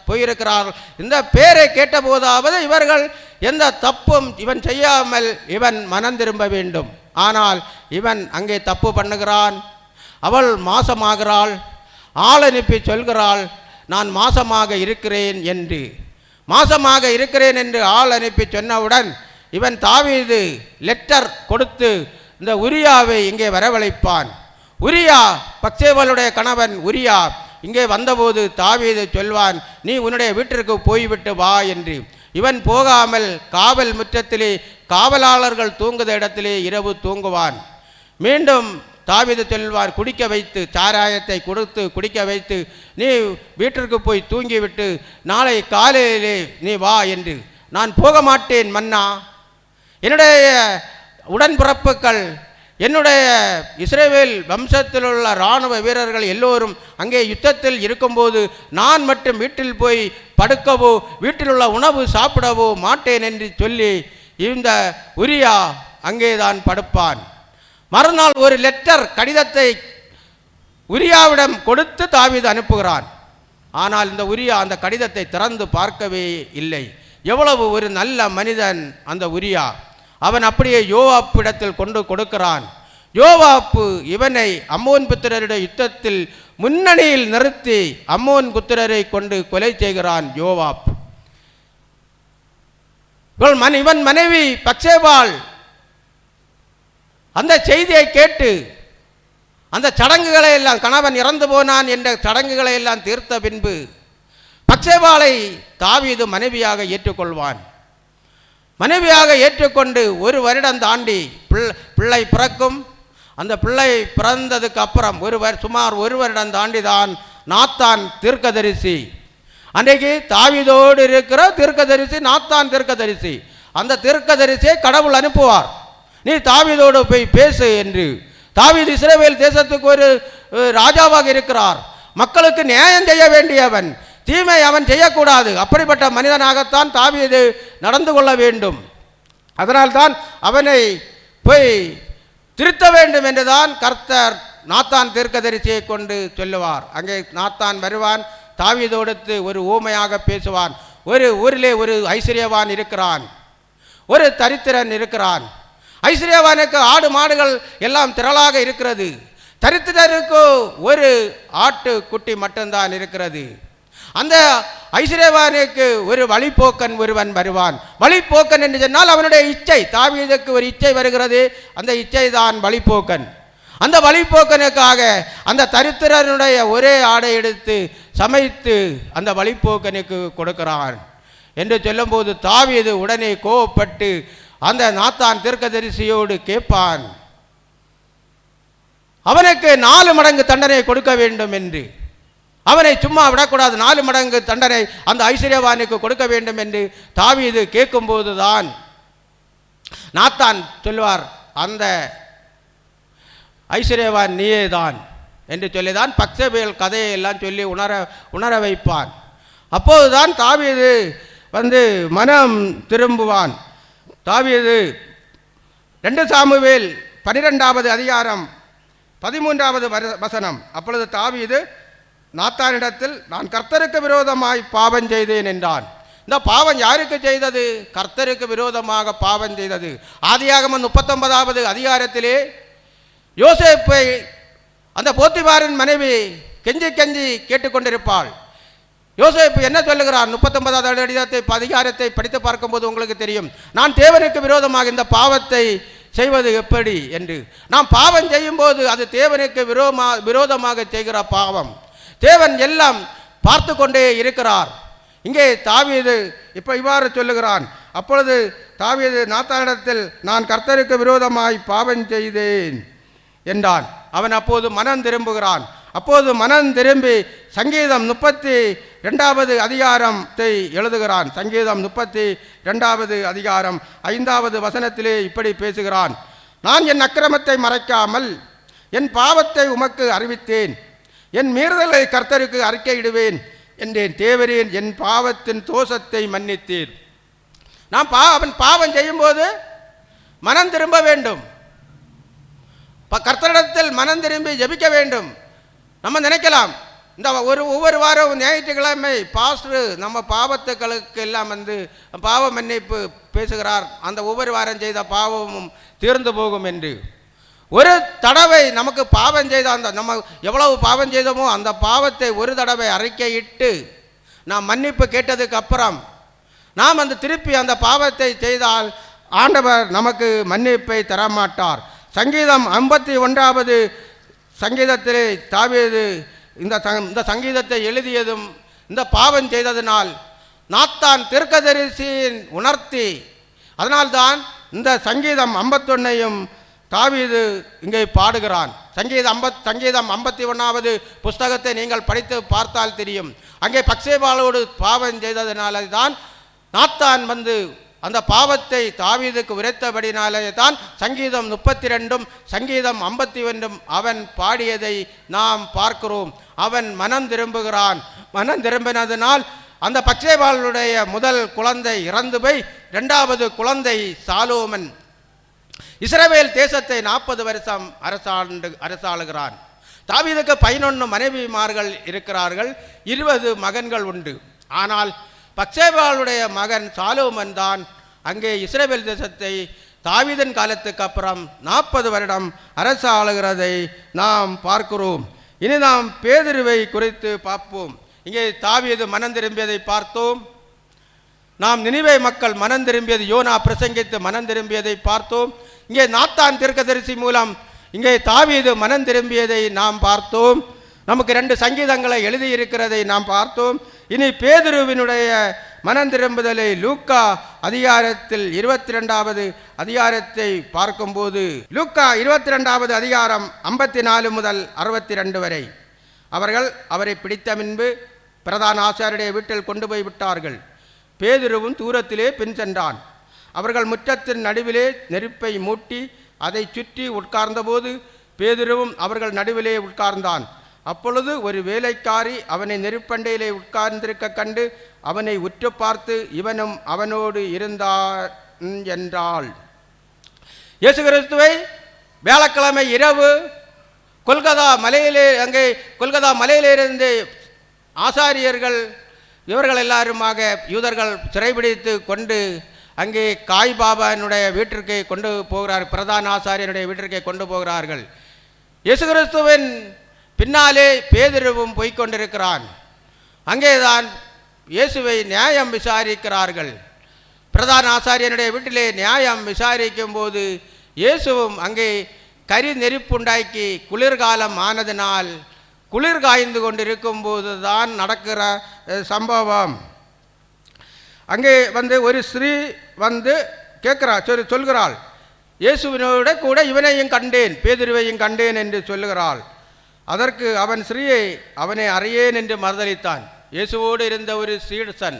[SPEAKER 1] போயிருக்கிறார்கள். இந்த பேரை கேட்டபோதாவது இவர்கள் எந்த தப்பும் இவன் செய்யாமல் இவன் மனம் திரும்ப வேண்டும். ஆனால் இவன் அங்கே தப்பு பண்ணுகிறான். அவள் மாசமாகிறாள். ஆள் அனுப்பி சொல்கிறாள், நான் மாசமாக இருக்கிறேன் என்று. மாசமாக இருக்கிறேன் என்று ஆள் அனுப்பி சொன்னவுடன் இவன் தாவீது லெட்டர் கொடுத்து இந்த உரியாவை இங்கே வரவழைப்பான். உரியா பத்சேபாளுடைய கணவன் உரியா இங்கே வந்தபோது தாவீது சொல்வான், நீ உன்னுடைய வீட்டிற்கு போய்விட்டு வா என்று. இவன் போகாமல் காவல் முற்றத்திலே காவலாளர்கள் தூங்குத இடத்திலே இரவு தூங்குவான். மீண்டும் தாவீது சொல்வார், குடிக்க வைத்து சாராயத்தை கொடுத்து குடிக்க வைத்து நீ வீட்டிற்கு போய் தூங்கிவிட்டு நாளை காலையிலே நீ வா என்று. நான் போக மாட்டேன் மன்னா, என்னுடைய உடன்பிறப்புகள், என்னுடைய இஸ்ரவேல் வம்சத்தில் உள்ள இராணுவ வீரர்கள் எல்லோரும் அங்கே யுத்தத்தில் இருக்கும்போது நான் மட்டும் வீட்டில் போய் படுக்கவோ வீட்டில் உள்ள உணவு சாப்பிடவோ மாட்டேன் என்று சொல்லி இந்த உரியா அங்கேதான் படுப்பான். மறுநாள் ஒரு லெட்டர் கடிதத்தை உரியாவிடம் கொடுத்து தாவீது அனுப்புகிறான். ஆனால் இந்த உரியா அந்த கடிதத்தை திறந்து பார்க்கவே இல்லை. எவ்வளவு ஒரு நல்ல மனிதன் அந்த உரியா! அவன் அப்படியே யோவாப்பிடத்தில் கொண்டு கொடுக்கிறான். யோவாப்பு இவனை அம்மோன் புத்திரருடைய யுத்தத்தில் முன்னணியில் நிறுத்தி அம்மோன் புத்திரரை கொண்டு கொலை செய்கிறான் யோவாப். இவன் மனைவி பத்சேபாள் அந்த செய்தியை கேட்டு அந்த சடங்குகளை எல்லாம், கணவன் இறந்து போனான் என்ற சடங்குகளை எல்லாம் தீர்த்த பின்பு பத்சேபாளை தாவீது மனைவியாக ஏற்றுக்கொள்வான். மனைவியாக ஏற்றுக்கொண்டு ஒரு வருடம் தாண்டி பிள்ளை பிறக்கும். அந்த பிள்ளை பிறந்ததுக்கு அப்புறம் சுமார் ஒரு வருடம் தாண்டி தான் நாத்தான் தீர்க்கதரிசி. அன்றைக்கு தாவீதோடு இருக்கிற தீர்க்கதரிசி நாத்தான் தீர்க்கதரிசி. அந்த தீர்க்கதரிசியை கடவுள் அனுப்புவார், நீ தாவீதோடு போய் பேசு என்று. தாவீது இஸ்ரவேல் தேசத்துக்கு ஒரு ராஜாவாக இருக்கிறார். மக்களுக்கு நியாயம் செய்ய வேண்டியவன், தீமை அவன் செய்யக்கூடாது. அப்படிப்பட்ட மனிதனாகத்தான் தாவீது நடந்து கொள்ள வேண்டும். அதனால்தான் அவனை போய் திருத்த வேண்டும் என்றுதான் கர்த்தர் நாத்தான் தீர்க்கதரிசியை கொண்டு சொல்லுவார். அங்கே நாத்தான் வருவான், தாவீதோடு ஒரு ஊமையாக பேசுவான். ஒரு ஊரிலே ஒரு ஐஸ்வர்யவான் இருக்கிறான், ஒரு தரித்திரன் இருக்கிறான். ஐஸ்வர்யவானுக்கு ஆடு மாடுகள் எல்லாம் திரளாக இருக்கிறது. தரித்திரருக்கு ஒரு ஆட்டு குட்டி மட்டும்தான் இருக்கிறது. அந்த ஐஸ்வர்யவானுக்கு ஒரு வழிப்போக்கன் ஒருவன் வருவான். வழிப்போக்கன் என்று சொன்னால் அவனுடைய இச்சை. தாவீதுக்கு ஒரு இச்சை வருகிறது, அந்த இச்சை தான் வழிப்போக்கன். அந்த வழிப்போக்கனுக்காக அந்த தரித்திரனுடைய ஒரே ஆடை எடுத்து சமைத்து அந்த வழிப்போக்கனுக்கு கொடுக்கிறான் என்று சொல்லும்போது தாவீது உடனே கோபப்பட்டு அந்த நாத்தான் தீர்க்கதரிசியோடு கேட்பான், அவனுக்கு 4 மடங்கு தண்டனை கொடுக்க வேண்டும் என்று. அவனை சும்மா விடக்கூடாது, 4 மடங்கு தண்டனை அந்த ஐஸ்வர்யவானுக்கு கொடுக்க வேண்டும் என்று தாவீது கேட்கும்போது தான் நாத்தான் சொல்வார், அந்த ஐஸ்வர்யவான் நீயே தான் என்று சொல்லிதான் பத்சேபாள் கதையை எல்லாம் சொல்லி உணர வைப்பான். அப்போதுதான் தாவீது மனம் திரும்புவான். தாவீது 2 சாமுவேல் 12வது அதிகாரம் 13வது வசனம். அப்பொழுது தாவீது நாத்தானிடத்தில், நான் கர்த்தருக்கு விரோதமாய் பாவம் செய்தேன் என்றான். இந்த பாவம் யாருக்கு செய்தது? கர்த்தருக்கு விரோதமாக பாவம் செய்தது. ஆதியாகமம் 39வது அதிகாரத்திலே யோசேப்பை அந்த போத்திபாரின் மனைவி கெஞ்சி கெஞ்சி கேட்டுக்கொண்டிருப்பாள். யோசேப்பு என்ன சொல்லுகிறார்? 39வது அதிகாரத்தை படித்து பார்க்கும்போது உங்களுக்கு தெரியும், நான் தேவனுக்கு விரோதமாக இந்த பாவத்தை செய்வது எப்படி என்று. நாம் பாவம் செய்யும் போது அது தேவனுக்கு விரோதமாக செய்கிற பாவம். தேவன் எல்லாம் பார்த்து கொண்டே இருக்கிறார். இங்கே தாவீது இப்போ இவ்வாறு சொல்லுகிறான். அப்பொழுது தாவீது நாத்தானிடத்தில், நான் கர்த்தருக்கு விரோதமாய் பாவம் செய்தேன் என்றான். அவன் அப்போது மனம் திரும்புகிறான். அப்போது மனம் திரும்பி சங்கீதம் 32வது அதிகாரத்தை எழுதுகிறான். சங்கீதம் 32வது அதிகாரம் 5வது வசனத்திலே இப்படி பேசுகிறான், நான் என் அக்கிரமத்தை மறைக்காமல் என் பாவத்தை உமக்கு அறிவித்தேன், என் மீறுதலை கர்த்தருக்கு அறிக்கையிடுவேன் என்றேன். தேவரீர் என் பாவத்தின் தோஷத்தை மன்னித்தீர். அவன் பாவம் செய்யும்போது மனம் திரும்ப வேண்டும். கர்த்தரிடத்தில் மனம் திரும்பி ஜெபிக்க வேண்டும். நம்ம நினைக்கலாம், இந்த ஒவ்வொரு வாரம் ஞாயிற்றுக்கிழமை பாஸ்டர் நம்ம பாவத்துக்களுக்கு எல்லாம் பாவ மன்னிப்பு பேசுகிறார், அந்த ஒவ்வொரு வாரம் செய்த பாவமும் தீர்ந்து போகும் என்று. ஒரு தடவை நமக்கு பாவம் செய்த நம்ம எவ்வளவு பாவம் செய்தோமோ அந்த பாவத்தை ஒரு தடவை அறிக்கையிட்டு நாம் மன்னிப்பு கேட்டதுக்கு அப்புறம் நாம் திருப்பி அந்த பாவத்தை செய்தால் ஆண்டவர் நமக்கு மன்னிப்பை தரமாட்டார். சங்கீதம் 51வது சங்கீதத்திலே தாவீது இந்த சங்கீதத்தை எழுதியதும் இந்த பாவம் செய்ததினால் நாத்தான் தீர்க்கதரிசியின் உணர்த்தி, அதனால்தான் இந்த சங்கீதம் 51ஐயும் தாவீது இங்கே பாடுகிறான். சங்கீதம் 51வது புஸ்தகத்தை நீங்கள் படித்து பார்த்தால் தெரியும். அங்கே பத்சேபாளோடு பாவம் செய்ததினால தான் நாத்தான் அந்த பாவத்தை தாவீதுக்கு உரைத்தபடினாலே தான் சங்கீதம் 32ம் சங்கீதம் 51ம் அவன் பாடியதை நாம் பார்க்கிறோம். அவன் மனம் திரும்புகிறான். மனம் திரும்பினதனால் அந்த பத்சேபாளுடைய முதல் குழந்தை இறந்து போய் 2வது குழந்தை சாலோமன் இஸ்ரவேல் தேசத்தை 40 வருஷம் அரசாளுகிறான். தாவீதுக்கு 11 மனைவிமார்கள் இருக்கிறார்கள், 20 மகன்கள் உண்டு. ஆனால் பத்சேபாளுடைய மகன் சாலோமன் தான் அங்கே இஸ்ரவேல் தேசத்தை தாவீதின் காலத்துக்கு அப்புறம் 40 வருடம் அரசாளுகிறதை நாம் பார்க்கிறோம். இனி நாம் பேதுருவை குறித்து பார்ப்போம். இங்கே தாவீது மனம் திரும்பியதை பார்த்தோம். நாம் நினிவே மக்கள் மனம் திரும்பியது, யோனா பிரசங்கித்து மனம் திரும்பியதை பார்த்தோம். இங்கே நாத்தான் தீர்க்கதரிசி மூலம் இங்கே தாவீது மனம் திரும்பியதை நாம் பார்த்தோம். நமக்கு 2 சங்கீதங்களை எழுதியிருக்கிறதை நாம் பார்த்தோம். இனி பேதுருவினுடைய மனம் திரும்புதலை லூக்கா அதிகாரத்தில் 22வது அதிகாரத்தை பார்க்கும்போது, லூக்கா 22வது அதிகாரம் 54 முதல் 62 வரை, அவர்கள் அவரை பிடித்த முன்பு பிரதான ஆசாரியருடைய வீட்டில் கொண்டு போய் விட்டார்கள். பேதுருவும் தூரத்திலே பின் சென்றான். அவர்கள் முற்றத்தின் நடுவிலே நெருப்பை மூட்டி அதை சுற்றி உட்கார்ந்தபோது பேதுருவும் அவர்கள் நடுவிலே உட்கார்ந்தான். அப்பொழுது ஒரு வேலைக்காரி அவனை நெருப்பண்டையிலே உட்கார்ந்திருக்க கண்டு அவனை உற்று பார்த்து, இவனும் அவனோடு இருந்தான் என்றாள். இயேசு கிறிஸ்துவை வியாழக்கிழமை இரவு கொல்கதா மலையிலிருந்து ஆசாரியர்கள் இவர்கள் எல்லாருமாக யூதர்கள் சிறைபிடித்து கொண்டு அங்கே காய்பாபானுடைய வீட்டிற்கு கொண்டு போகிறார், பிரதான ஆசாரியனுடைய வீட்டிற்கு கொண்டு போகிறார்கள். இயேசு கிறிஸ்துவின் பின்னாலே பேதுருவும் போய்கொண்டிருக்கிறான். அங்கேதான் இயேசுவை நியாயம் விசாரிக்கிறார்கள். பிரதான ஆசாரியனுடைய வீட்டிலே நியாயம் விசாரிக்கும் போது இயேசுவும் அங்கே கரி நெருப்புண்டாக்கி குளிர்காலம் ஆனதினால் குளிர் காய்ந்து கொண்டிருக்கும் போது தான் நடக்கிற சம்பவம். அங்கே ஒரு ஸ்திரீ சொல்கிறாள், இயேசுவினோட கூட இவனையும் கண்டேன், பேதுருவையும் கண்டேன் என்று சொல்லுகிறாள். அதற்கு அவன் ஸ்திரீயை அவனை அறியேன் என்று மறுதளித்தான். இயேசுவோடு இருந்த ஒரு சீசன்,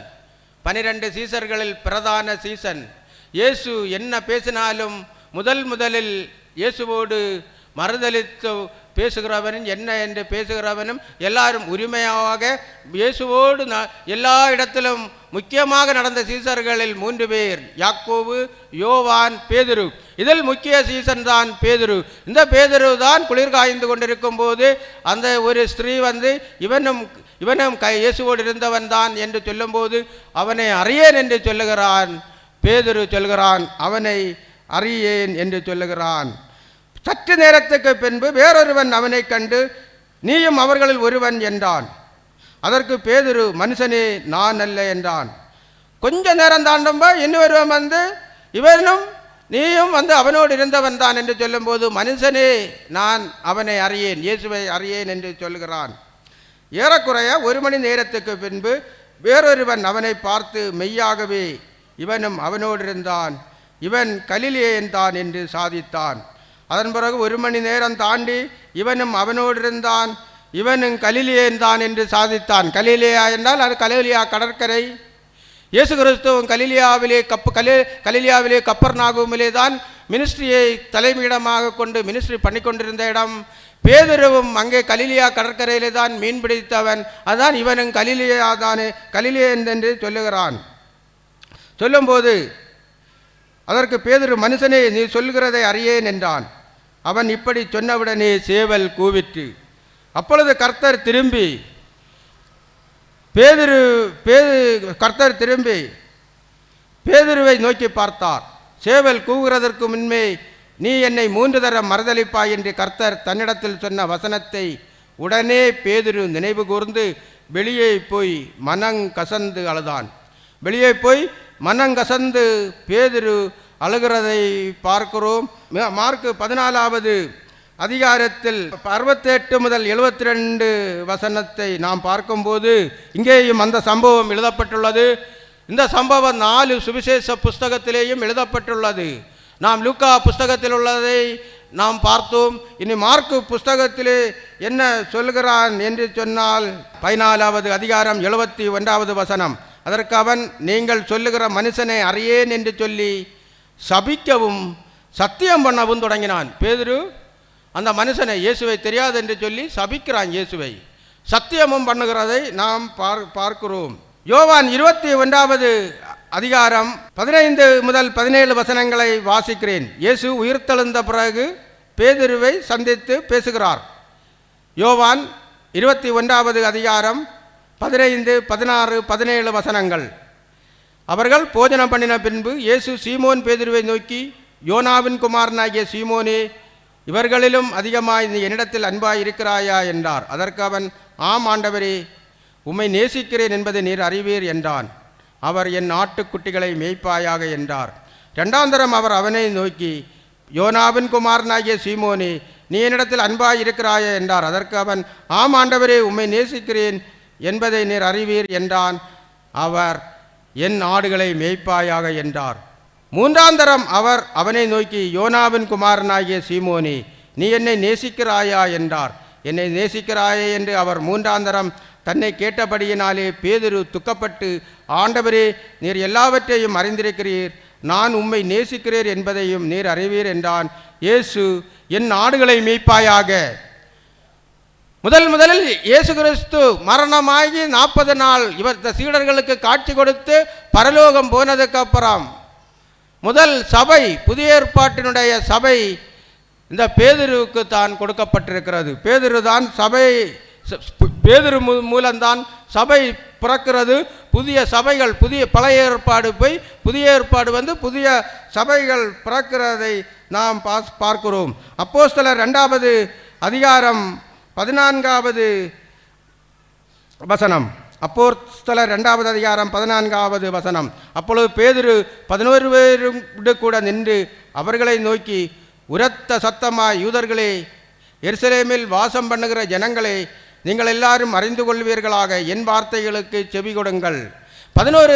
[SPEAKER 1] 12 சீசர்களில் பிரதான சீசன். இயேசு என்ன பேசினாலும் முதலில் இயேசுவோடு மறுதளித்து பேசுகிறவனும் என்ன என்று பேசுகிறவனும் எல்லாரும் உரிமையாக இயேசுவோடு எல்லா இடத்திலும் முக்கியமாக நடந்த சீசர்களில் 3 பேர், யாக்கோபு, யோவான், பேதுரு. இதில் முக்கிய சீசன் தான் பேதுரு. இந்த பேதுரு தான் குளிர் காய்ந்து கொண்டிருக்கும் போது அந்த ஒரு ஸ்திரீ இவனும் இயேசுவோடு இருந்தவன் தான் என்று சொல்லும்போது அவனை அறியேன் என்று சொல்லுகிறான். பேதுரு சொல்கிறான், அவனை அறியேன் என்று சொல்லுகிறான். சற்று நேரத்துக்கு பின்பு வேறொருவன் அவனை கண்டு, நீயும் அவர்களில் ஒருவன் என்றான். அதற்கு பேதுரு, மனுஷனே நான் அல்ல என்றான். கொஞ்ச நேரம் தாண்டும்போ இன்னொருவன் இவனும் நீயும் அவனோடு இருந்தவன் தான் என்று சொல்லும்போது, மனுஷனே நான் அவனை அறியேன், இயேசுவை அறியேன் என்று சொல்கிறான். ஏறக்குறைய 1 மணி நேரத்துக்கு பின்பு வேறொருவன் அவனை பார்த்து, மெய்யாகவே இவனும் அவனோடு இருந்தான், இவன் கலிலேயன் தான் என்று சாதித்தான். அதன் பிறகு 1 மணி நேரம் தாண்டி இவனும் அவனோடு இருந்தான், இவனும் கலிலேயன் தான் என்று சாதித்தான். கலிலேயா என்றால் அது கலிலேயா கடற்கரை. இயேசு கிறிஸ்துவும் கலிலேயாவிலே கப்பர்நாகூமிலே தான் மினிஸ்ட்ரியை தலைமையிடமாக கொண்டு மினிஸ்ட்ரி பண்ணி கொண்டிருந்த இடம். பேதுருவும் அங்கே கலிலேயா கடற்கரையிலே தான் மீன் பிடித்தவன். அதுதான் இவனும் கலிலேயா தானே, கலிலேயன் என்று சொல்லுகிறான். சொல்லும்போது அதற்கு பேதுரு, மனுஷனே நீ சொல்லுகிறதை அறியேன் என்றான். அவன் இப்படி சொன்னவுடனே சேவல் கூவிற்று. அப்பொழுது கர்த்தர் திரும்பி பேதுருவை நோக்கி பார்த்தார். சேவல் கூவுகிறதற்கு முன்பே நீ என்னை 3 தரம் மறுதலிப்பாய் என்று கர்த்தர் தன்னிடத்தில் சொன்ன வசனத்தை உடனே பேதுரு நினைவு கூர்ந்து வெளியே போய் மனங்கசந்து அழுதான். வெளியே போய் மனங்கசந்து பேதுரு அழுகிறதை பார்க்கிறோம். மார்க்கு 14வது அதிகாரத்தில் 68 முதல் 72 வசனத்தை நாம் பார்க்கும்போது இங்கேயும் அந்த சம்பவம் எழுதப்பட்டுள்ளது. இந்த சம்பவம் 4 சுவிசேஷ புஸ்தகத்திலேயும் எழுதப்பட்டுள்ளது. நாம் லூக்கா புஸ்தகத்தில் உள்ளதை நாம் பார்த்தோம். இனி மார்க்கு புஸ்தகத்திலே என்ன சொல்கிறான் என்று சொன்னால் 14வது அதிகாரம் 71வது வசனம். அதற்கு அவன், நீங்கள் சொல்லுகிற மனுஷனை அறியேன் என்று சொல்லி சபிக்கவும் சத்தியம் பண்ணவும் தொடங்கினான். பேதுரு அந்த மனுஷனை, இயேசுவை தெரியாது என்று சொல்லி சபிக்கிறான். இயேசுவை சத்தியமும் பண்ணுகிறதை நாம் பார்க்கிறோம். யோவான் 21வது அதிகாரம் 15 முதல் 17 வசனங்களை வாசிக்கிறேன். இயேசு உயிர்த்தெழுந்த பிறகு பேதுருவை சந்தித்து பேசுகிறார். யோவான் 21வது அதிகாரம் 15, 16, 17 வசனங்கள். அவர்கள் போஜனம் பண்ணின பின்பு இயேசு சீமோன் பேதுருவை நோக்கி, யோனாவின் குமாரனாகிய சீமோனே, இவர்களிலும் அதிகமாய் நீ என்னிடத்தில் அன்பாய் இருக்கிறாயா என்றார். அதற்கு அவன், ஆம் ஆண்டவரே, உம்மை நேசிக்கிறேன் என்பதை நீர் அறிவீர் என்றான். அவர், என் ஆட்டுக்குட்டிகளை மேய்ப்பாயாக என்றார். 2ஆம் தரம் அவர் அவனை நோக்கி, யோனாவின் குமாரனாகிய சீமோனே, நீ என்னிடத்தில் அன்பாய் இருக்கிறாயா என்றார். அதற்கு அவன், ஆம் ஆண்டவரே, உம்மை நேசிக்கிறேன் என்பதை நீர் அறிவீர் என்றான். அவர், என் ஆடுகளை மேய்ப்பாயாக என்றார். 3ஆம் தரம் அவர் அவனை நோக்கி, யோனாவின் குமாரனாகிய சீமோனே, நீ என்னை நேசிக்கிறாயா என்றார். என்னை நேசிக்கிறாயே என்று அவர் 3ஆம் தரம் தன்னை கேட்டபடியினாலே பேதுரு துக்கப்பட்டு, ஆண்டவரே, நீர் எல்லாவற்றையும் அறிந்திருக்கிறீர், நான் உம்மை நேசிக்கிறேன் என்பதையும் நீர் அறிவீர் என்றான். இயேசு, என் ஆடுகளை மேய்ப்பாயாக. முதலில் இயேசு கிறிஸ்து மரணமாகி 40 நாள் இவர் சீடர்களுக்கு காட்சி கொடுத்து பரலோகம் போனதுக்கு அப்புறம் முதல் சபை, புதிய ஏற்பாட்டினுடைய சபை இந்த பேதுருவுக்கு தான் கொடுக்கப்பட்டிருக்கிறது. பேதுரு மூலம்தான் சபை பிறக்கிறது. புதிய சபைகள், பழைய ஏற்பாடு போய் புதிய ஏற்பாடு வந்து புதிய சபைகள் பிறக்கிறதை நாம் பார்க்கிறோம். அப்போஸ்தலர் 2வது அதிகாரம் 14வது வசனம். அப்போஸ்தலர் 2வது அதிகாரம் 14வது வசனம். அப்பொழுது பேதுரு 11 பேரோடு கூட நின்று அவர்களை நோக்கி, உரத்த சத்தமாய், யூதர்களே, எருசலேமில் வாசம் பண்ணுகிற ஜனங்களே, நீங்கள் எல்லாரும் அறிந்து கொள்வீர்களாக, என் வார்த்தைகளுக்கு செவி கொடுங்கள். 11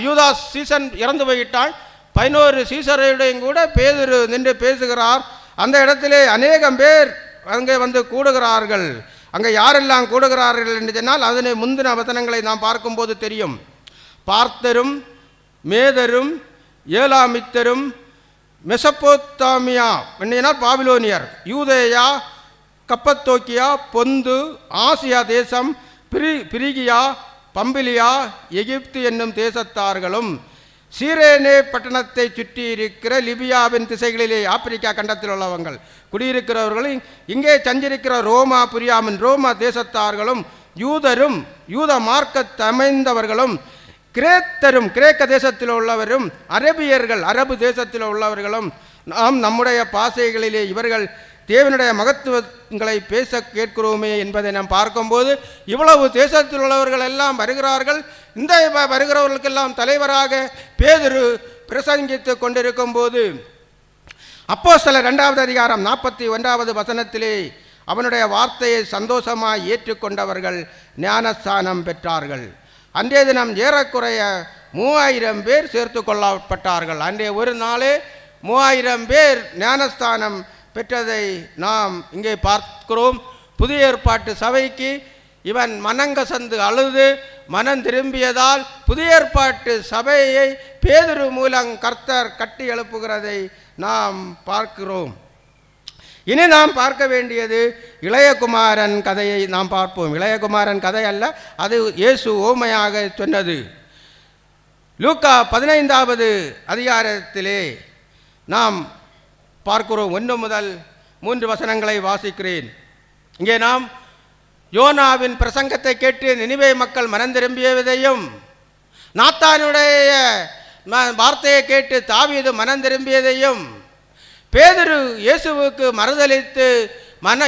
[SPEAKER 1] யூதாஸ் சீசன் இறந்து போயிட்டால் 11 சீசரையுடையும் கூட பேதுரு நின்று பேசுகிறார். அந்த இடத்திலே அநேகம் பேர் அங்கே வந்து கூடுகிறார்கள். அங்கே யாரெல்லாம் கூடுகிறார்கள் என்று சொன்னால் அதனை முந்தின வசனங்களை நாம் பார்க்கும்போது தெரியும். பார்த்தரும், மேதரும், ஏலாமித்தரும், மெசப்போத்தாமியா என்னினால் பாபிலோனியர், யூதேயா, கப்பத்தோக்கியா, பொந்து, ஆசியா தேசம், பிரிகியா, பம்பிலியா, எகிப்து என்னும் தேசத்தார்களும், சீரேனே பட்டணத்தை சுற்றி இருக்கிற லிபியாவின் திசைகளிலே ஆப்பிரிக்கா கண்டத்தில் உள்ளவங்கள் குடியிருக்கிறவர்களும், இங்கே சஞ்சரிக்கிற ரோமா புரியாமின் ரோமா தேசத்தார்களும், யூதரும், யூத மார்க்கத்தை அமைந்தவர்களும், கிரேத்தரும், கிரேக்க தேசத்தில் உள்ளவரும், அரபியர்கள், அரபு தேசத்தில் உள்ளவர்களும், நாம் நம்முடைய பாசைகளிலே இவர்கள் தேவனுடைய மகத்துவங்களை பேச கேட்கிறோமே என்பதை நாம் பார்க்கும்போது இவ்வளவு தேசத்தில் உள்ளவர்கள் எல்லாம் வருகிறார்கள். இந்த வருகிறவர்களுக்கெல்லாம் தலைவராக பேதுரு பிரசங்கித்து கொண்டிருக்கும் போது அப்போஸ்தலர் 2வது அதிகாரம் 41வது வசனத்திலே அவனுடைய வார்த்தையை சந்தோஷமாய் ஏற்றுக்கொண்டவர்கள் ஞானஸ்தானம் பெற்றார்கள். அன்றைய தினம் ஏறக்குறைய 3000 பேர் சேர்த்து கொள்ளப்பட்டார்கள். அன்றைய ஒரு நாளே 3000 பேர் ஞானஸ்தானம் பெற்றதை நாம் இங்கே பார்க்கிறோம். புதிய ஏற்பாட்டு சபைக்கு இவன் மனங்கசந்து அழுது மனம் திரும்பியதால் புதிய ஏற்பாட்டு சபையை பேதுரு மூலம் கர்த்தர் கட்டி எழுப்புகிறதை நாம் பார்க்கிறோம். இனி நாம் பார்க்க வேண்டியது இளையகுமாரன் கதையை நாம் பார்ப்போம். இளையகுமாரன் கதை அல்ல, அது இயேசு ஓமையாக சொன்னது. லூக்கா 15வது அதிகாரத்திலே நாம் பார்க்கிறோம். 1 முதல் 3 வசனங்களை வாசிக்கிறேன். இங்கே நாம் யோனாவின் பிரசங்கத்தை கேட்டு நினிவே மக்கள் மனம் திரும்பியதையும், நாத்தானுடைய வார்த்தையை கேட்டு தாவீது மனம் திரும்பியதையும், பேதுரு இயேசுவுக்கு மறுதலித்து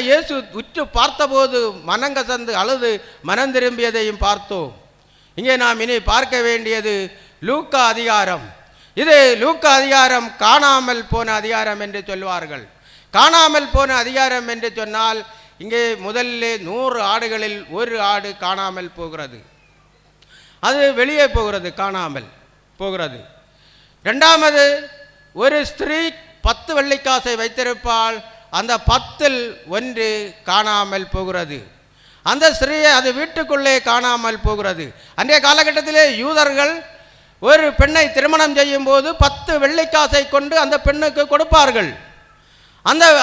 [SPEAKER 1] இயேசு உற்று பார்த்தபோது மனங்கசந்து அழுது மனம் திரும்பியதையும் பார்த்தோம். இங்கே நாம் இனி பார்க்க வேண்டியது லூக்கா அதிகாரம். இது லூக்கா அதிகாரம் காணாமல் போன அதிகாரம் என்று சொல்வார்கள். காணாமல் போன அதிகாரம் என்று சொன்னால், இங்கே முதல்ல 100 ஆடுகளில் 1 ஆடு காணாமல் போகிறது. அது வெளியே போகிறது, காணாமல் போகிறது. இரண்டாவது, ஒரு ஸ்திரீ 10 வெள்ளிக்காசை வைத்திருப்பாள். அந்த 10ல் 1 காணாமல் போகிறது. அந்த ஸ்திரீயை அது வீட்டுக்குள்ளே காணாமல் போகிறது. அன்றைய காலகட்டத்திலே யூதர்கள் ஒரு பெண்ணை திருமணம் செய்யும் போது 10 வெள்ளிக்காசை கொண்டு அந்த பெண்ணுக்கு கொடுப்பார்கள்.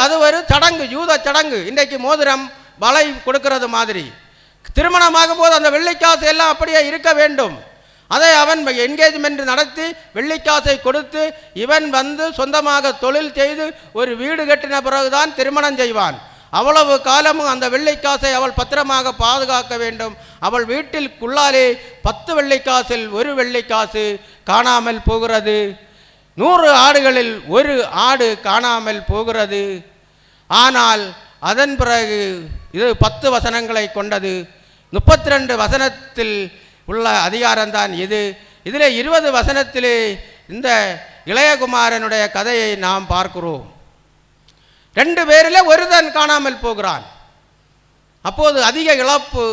[SPEAKER 1] அது ஒரு சடங்கு, யூத சடங்கு. இன்றைக்கு மோதிரம் வலை கொடுக்கிறது மாதிரி திருமணமாகும் போது அந்த வெள்ளிக்காசு எல்லாம் அப்படியே இருக்க வேண்டும். அதை அவன் என்கேஜ்மெண்ட் நடத்தி வெள்ளிக்காசை கொடுத்து இவன் வந்து சொந்தமாக தொழில் செய்து ஒரு வீடு கட்டின பிறகுதான் திருமணம் செய்வான். அவ்வளவு காலமும் அந்த வெள்ளிக்காசை அவள் பத்திரமாக பாதுகாக்க வேண்டும். அவள் வீட்டிற்குள்ளாலே 10 வெள்ளிக்காசில் 1 வெள்ளிக்காசு காணாமல் போகிறது. 100 ஆடுகளில் 1 ஆடு காணாமல் போகிறது. ஆனால் அதன் பிறகு இது 10 வசனங்களை கொண்டது. 32 வசனத்தில் உள்ள அதிகாரம்தான் இது. இதில் 20 வசனத்திலே இந்த இளையகுமாரனுடைய கதையை நாம் பார்க்கிறோம். 2 பேரில் ஒருவன் காணாமல் போகிறான். அப்போது அதிக இழப்பு.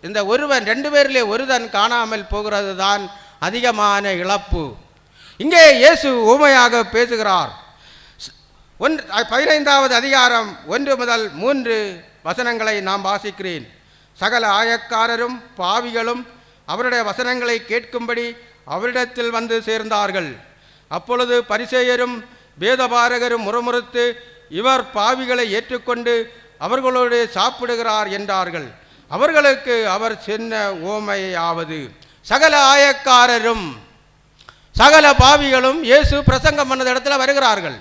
[SPEAKER 1] இந்த ஒருவன் 2 பேரிலே ஒருவன் காணாமல் போகிறது தான் அதிகமான இழப்பு. இங்கே இயேசு ஊமையாக பேசுகிறார். 15வது அதிகாரம் 1 முதல் 3 வசனங்களை நாம் வாசிக்கிறேன். சகல ஆயக்காரரும் பாவிகளும் அவருடைய வசனங்களை கேட்கும்படி அவரிடத்தில் வந்து சேர்ந்தார்கள். அப்பொழுது பரிசேயரும் வேதபாரகரும் முறுமுறுத்து, இவர் பாவிகளை ஏற்றுக்கொண்டு அவர்களோடு சாப்பிடுகிறார் என்றார்கள். அவர்களுக்கு அவர் சொன்ன ஓமையாவது, சகல ஆயக்காரரும் சகல பாவிகளும் இயேசு பிரசங்கம் பண்ண இடத்துல வருகிறார்கள்.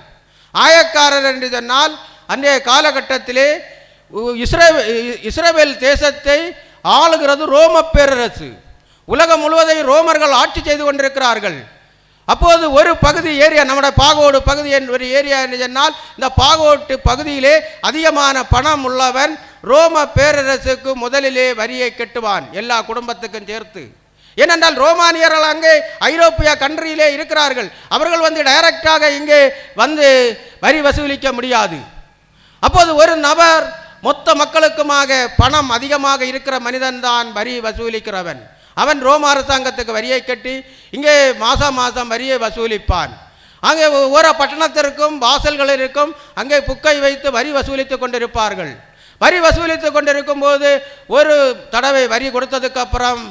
[SPEAKER 1] ஆயக்காரர் என்று சொன்னால் அன்றைய காலகட்டத்திலே இஸ்ரவேல் தேசத்தை ஆளுகிறது ரோம பேரரசு. உலகம் முழுவதையும் ரோமர்கள் ஆட்சி செய்து கொண்டிருக்கிறார்கள். அப்போது ஒரு பகுதி ஏரியா, நம்முடைய பாகோடு பகுதி ஒரு ஏரியா என்று சொன்னால், இந்த பாகோட்டு பகுதியிலே அதிகமான பணம் உள்ளவன் ரோம பேரரசுக்கு முதலிலே வரியை கட்டுவான், எல்லா குடும்பத்துக்கும் சேர்த்து. ஏனென்றால் ரோமானியர்கள் அங்கே ஐரோப்பிய கண்ட்ரியிலே இருக்கிறார்கள். அவர்கள் வந்து டைரக்டாக இங்கே வந்து வரி வசூலிக்க முடியாது. அப்போது ஒரு நபர் மொத்த மக்களுக்குமாக பணம் அதிகமாக இருக்கிற மனிதன்தான் வரி வசூலிக்கிறவன். அவன் ரோம அரசாங்கத்துக்கு வரியை கட்டி இங்கே மாதம் மாதம் வரியை வசூலிப்பான். அங்கே ஒவ்வொரு பட்டணத்திற்கும் வாசல்கள் இருக்கும், அங்கே புக்கை வைத்து வரி வசூலித்து கொண்டிருப்பார்கள். வரி வசூலித்து கொண்டிருக்கும் போது ஒரு தடவை வரி கொடுத்ததுக்கு அப்புறம்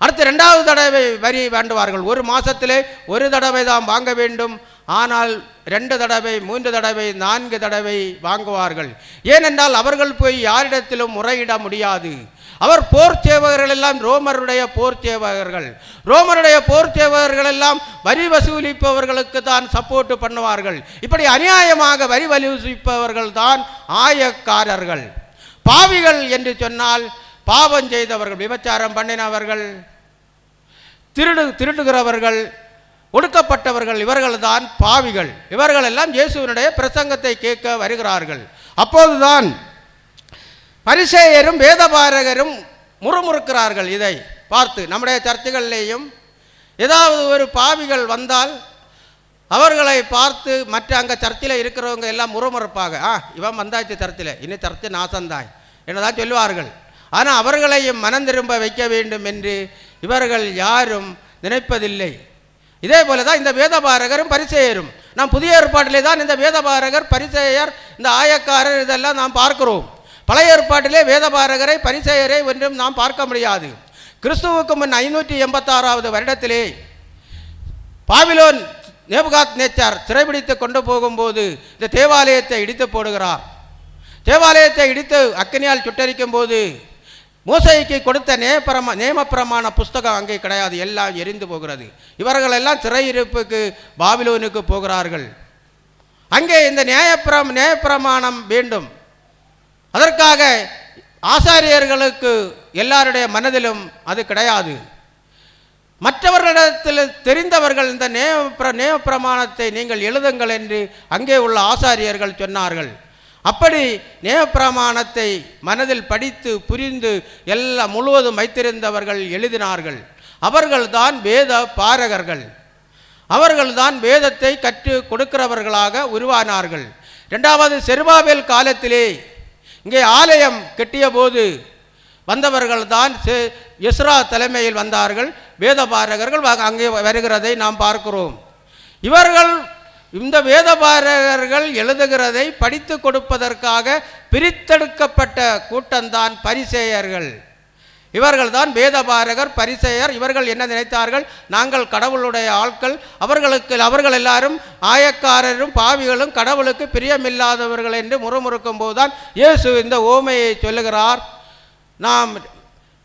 [SPEAKER 1] அடுத்து 2வது தடவை வரி வேண்டுவார்கள். ஒரு மாதத்திலே ஒரு தடவை தான் வாங்க வேண்டும். ஆனால் 2 தடவை 3 தடவை 4 தடவை வாங்குவார்கள். ஏனென்றால் அவர்கள் போய் யாரிடத்திலும் முறையிட முடியாது. அவர் போர் சேவகர்கள் எல்லாம் ரோமருடைய போர் சேவகர்கள். ரோமருடைய போர் சேவகர்கள் எல்லாம் வரி வசூலிப்பவர்களுக்கு தான் சப்போர்ட் பண்ணுவார்கள். இப்படி அநியாயமாக வரி வசூலிப்பவர்கள் தான் ஆயக்காரர்கள். பாவிகள் என்று சொன்னால் பாவம் செய்தவர்கள், விபச்சாரம் பண்ணினவர்கள், திருடுகிறவர்கள், ஒடுக்கப்பட்டவர்கள், இவர்கள்தான் பாவிகள். இவர்கள் எல்லாம் இயேசுவினுடைய பிரசங்கத்தை கேட்க வருகிறார்கள். அப்போதுதான் பரிசேயரும் வேதபாரகரும் முறுமுறுக்கிறார்கள். இதை பார்த்து நம்முடைய சர்ச்சைகளிலேயும் ஏதாவது ஒரு பாவிகள் வந்தால் அவர்களை பார்த்து மற்ற அங்கே சர்ச்சில் இருக்கிறவங்க எல்லாம் முறுமுறுப்பாங்க. இவன் வந்தாச்சு சர்ச்சில், இன்னும் சர்ச்சை நாசந்தாய் என்னதான் சொல்லுவார்கள். ஆனால் அவர்களையும் மனம் திரும்ப வைக்க வேண்டும் என்று இவர்கள் யாரும் நினைப்பதில்லை. இதே போல தான் இந்த வேதபாரகரும் பரிசேயரும். நாம் புதிய ஏற்பாட்டிலே தான் இந்த வேதபாரகர், பரிசேயர், இந்த ஆயக்காரர் இதெல்லாம் நாம் பார்க்கிறோம். பழைய ஏற்பாட்டிலே வேதபாரகரை பரிசேயரை ஒன்றும் நாம் பார்க்க முடியாது. கிறிஸ்துவுக்கு முன் 586வது வருடத்திலே பாபிலோன் நேபுகாத்நேச்சார் சிறைபிடித்து கொண்டு போகும்போது இந்த தேவாலயத்தை இடித்து போடுகிறார். தேவாலயத்தை இடித்து அக்கினியால் சுட்டரிக்கும் போது மோசேக்கு கொடுத்த நேமப்பிரமாண புஸ்தகம் அங்கே கிடையாது, எல்லாம் எரிந்து போகிறது. இவர்கள் எல்லாம் சிறையிருப்புக்கு பாபிலோனுக்கு போகிறார்கள். அங்கே இந்த நியாயப்பிரமாணம் வேண்டும். அதற்காக ஆசாரியர்களுக்கு எல்லாருடைய மனதிலும் அது கிடையாது. மற்றவர்களிடத்தில் தெரிந்தவர்கள் இந்த நியாயப்பிரமாணத்தை நீங்கள் எழுதுங்கள் என்று அங்கே உள்ள ஆசாரியர்கள் சொன்னார்கள். அப்படி நியாயப்பிரமாணத்தை மனதில் படித்து புரிந்து எல்லாம் முழுவதும் வைத்திருந்தவர்கள் எழுதினார்கள். அவர்கள்தான் வேத பாரகர்கள். அவர்கள்தான் வேதத்தை கற்றுக் கொடுக்கிறவர்களாக உருவானார்கள். இரண்டாவது, செருபாபேல் காலத்திலே இங்கே ஆலயம் கட்டிய போது வந்தவர்கள் தான் எஸ்ரா தலைமையில் வந்தார்கள். வேதபாரகர்கள் அங்கே வருகிறதை நாம் பார்க்கிறோம். இவர்கள் இந்த வேதபாரகர்கள் எழுதுகிறதை படித்து கொடுப்பதற்காக பிரித்தெடுக்கப்பட்ட கூட்டம்தான் பரிசேயர்கள். இவர்கள் தான் வேதபாரகர், பரிசேயர். இவர்கள் என்ன நினைத்தார்கள்? நாங்கள் கடவுளுடைய ஆட்கள், அவர்கள் எல்லாரும் ஆயக்காரரும் பாவிகளும் கடவுளுக்கு பிரியமில்லாதவர்கள் என்று முறுமுறுக்கும் போதுதான் இயேசு இந்த ஓமையை சொல்லுகிறார். நாம்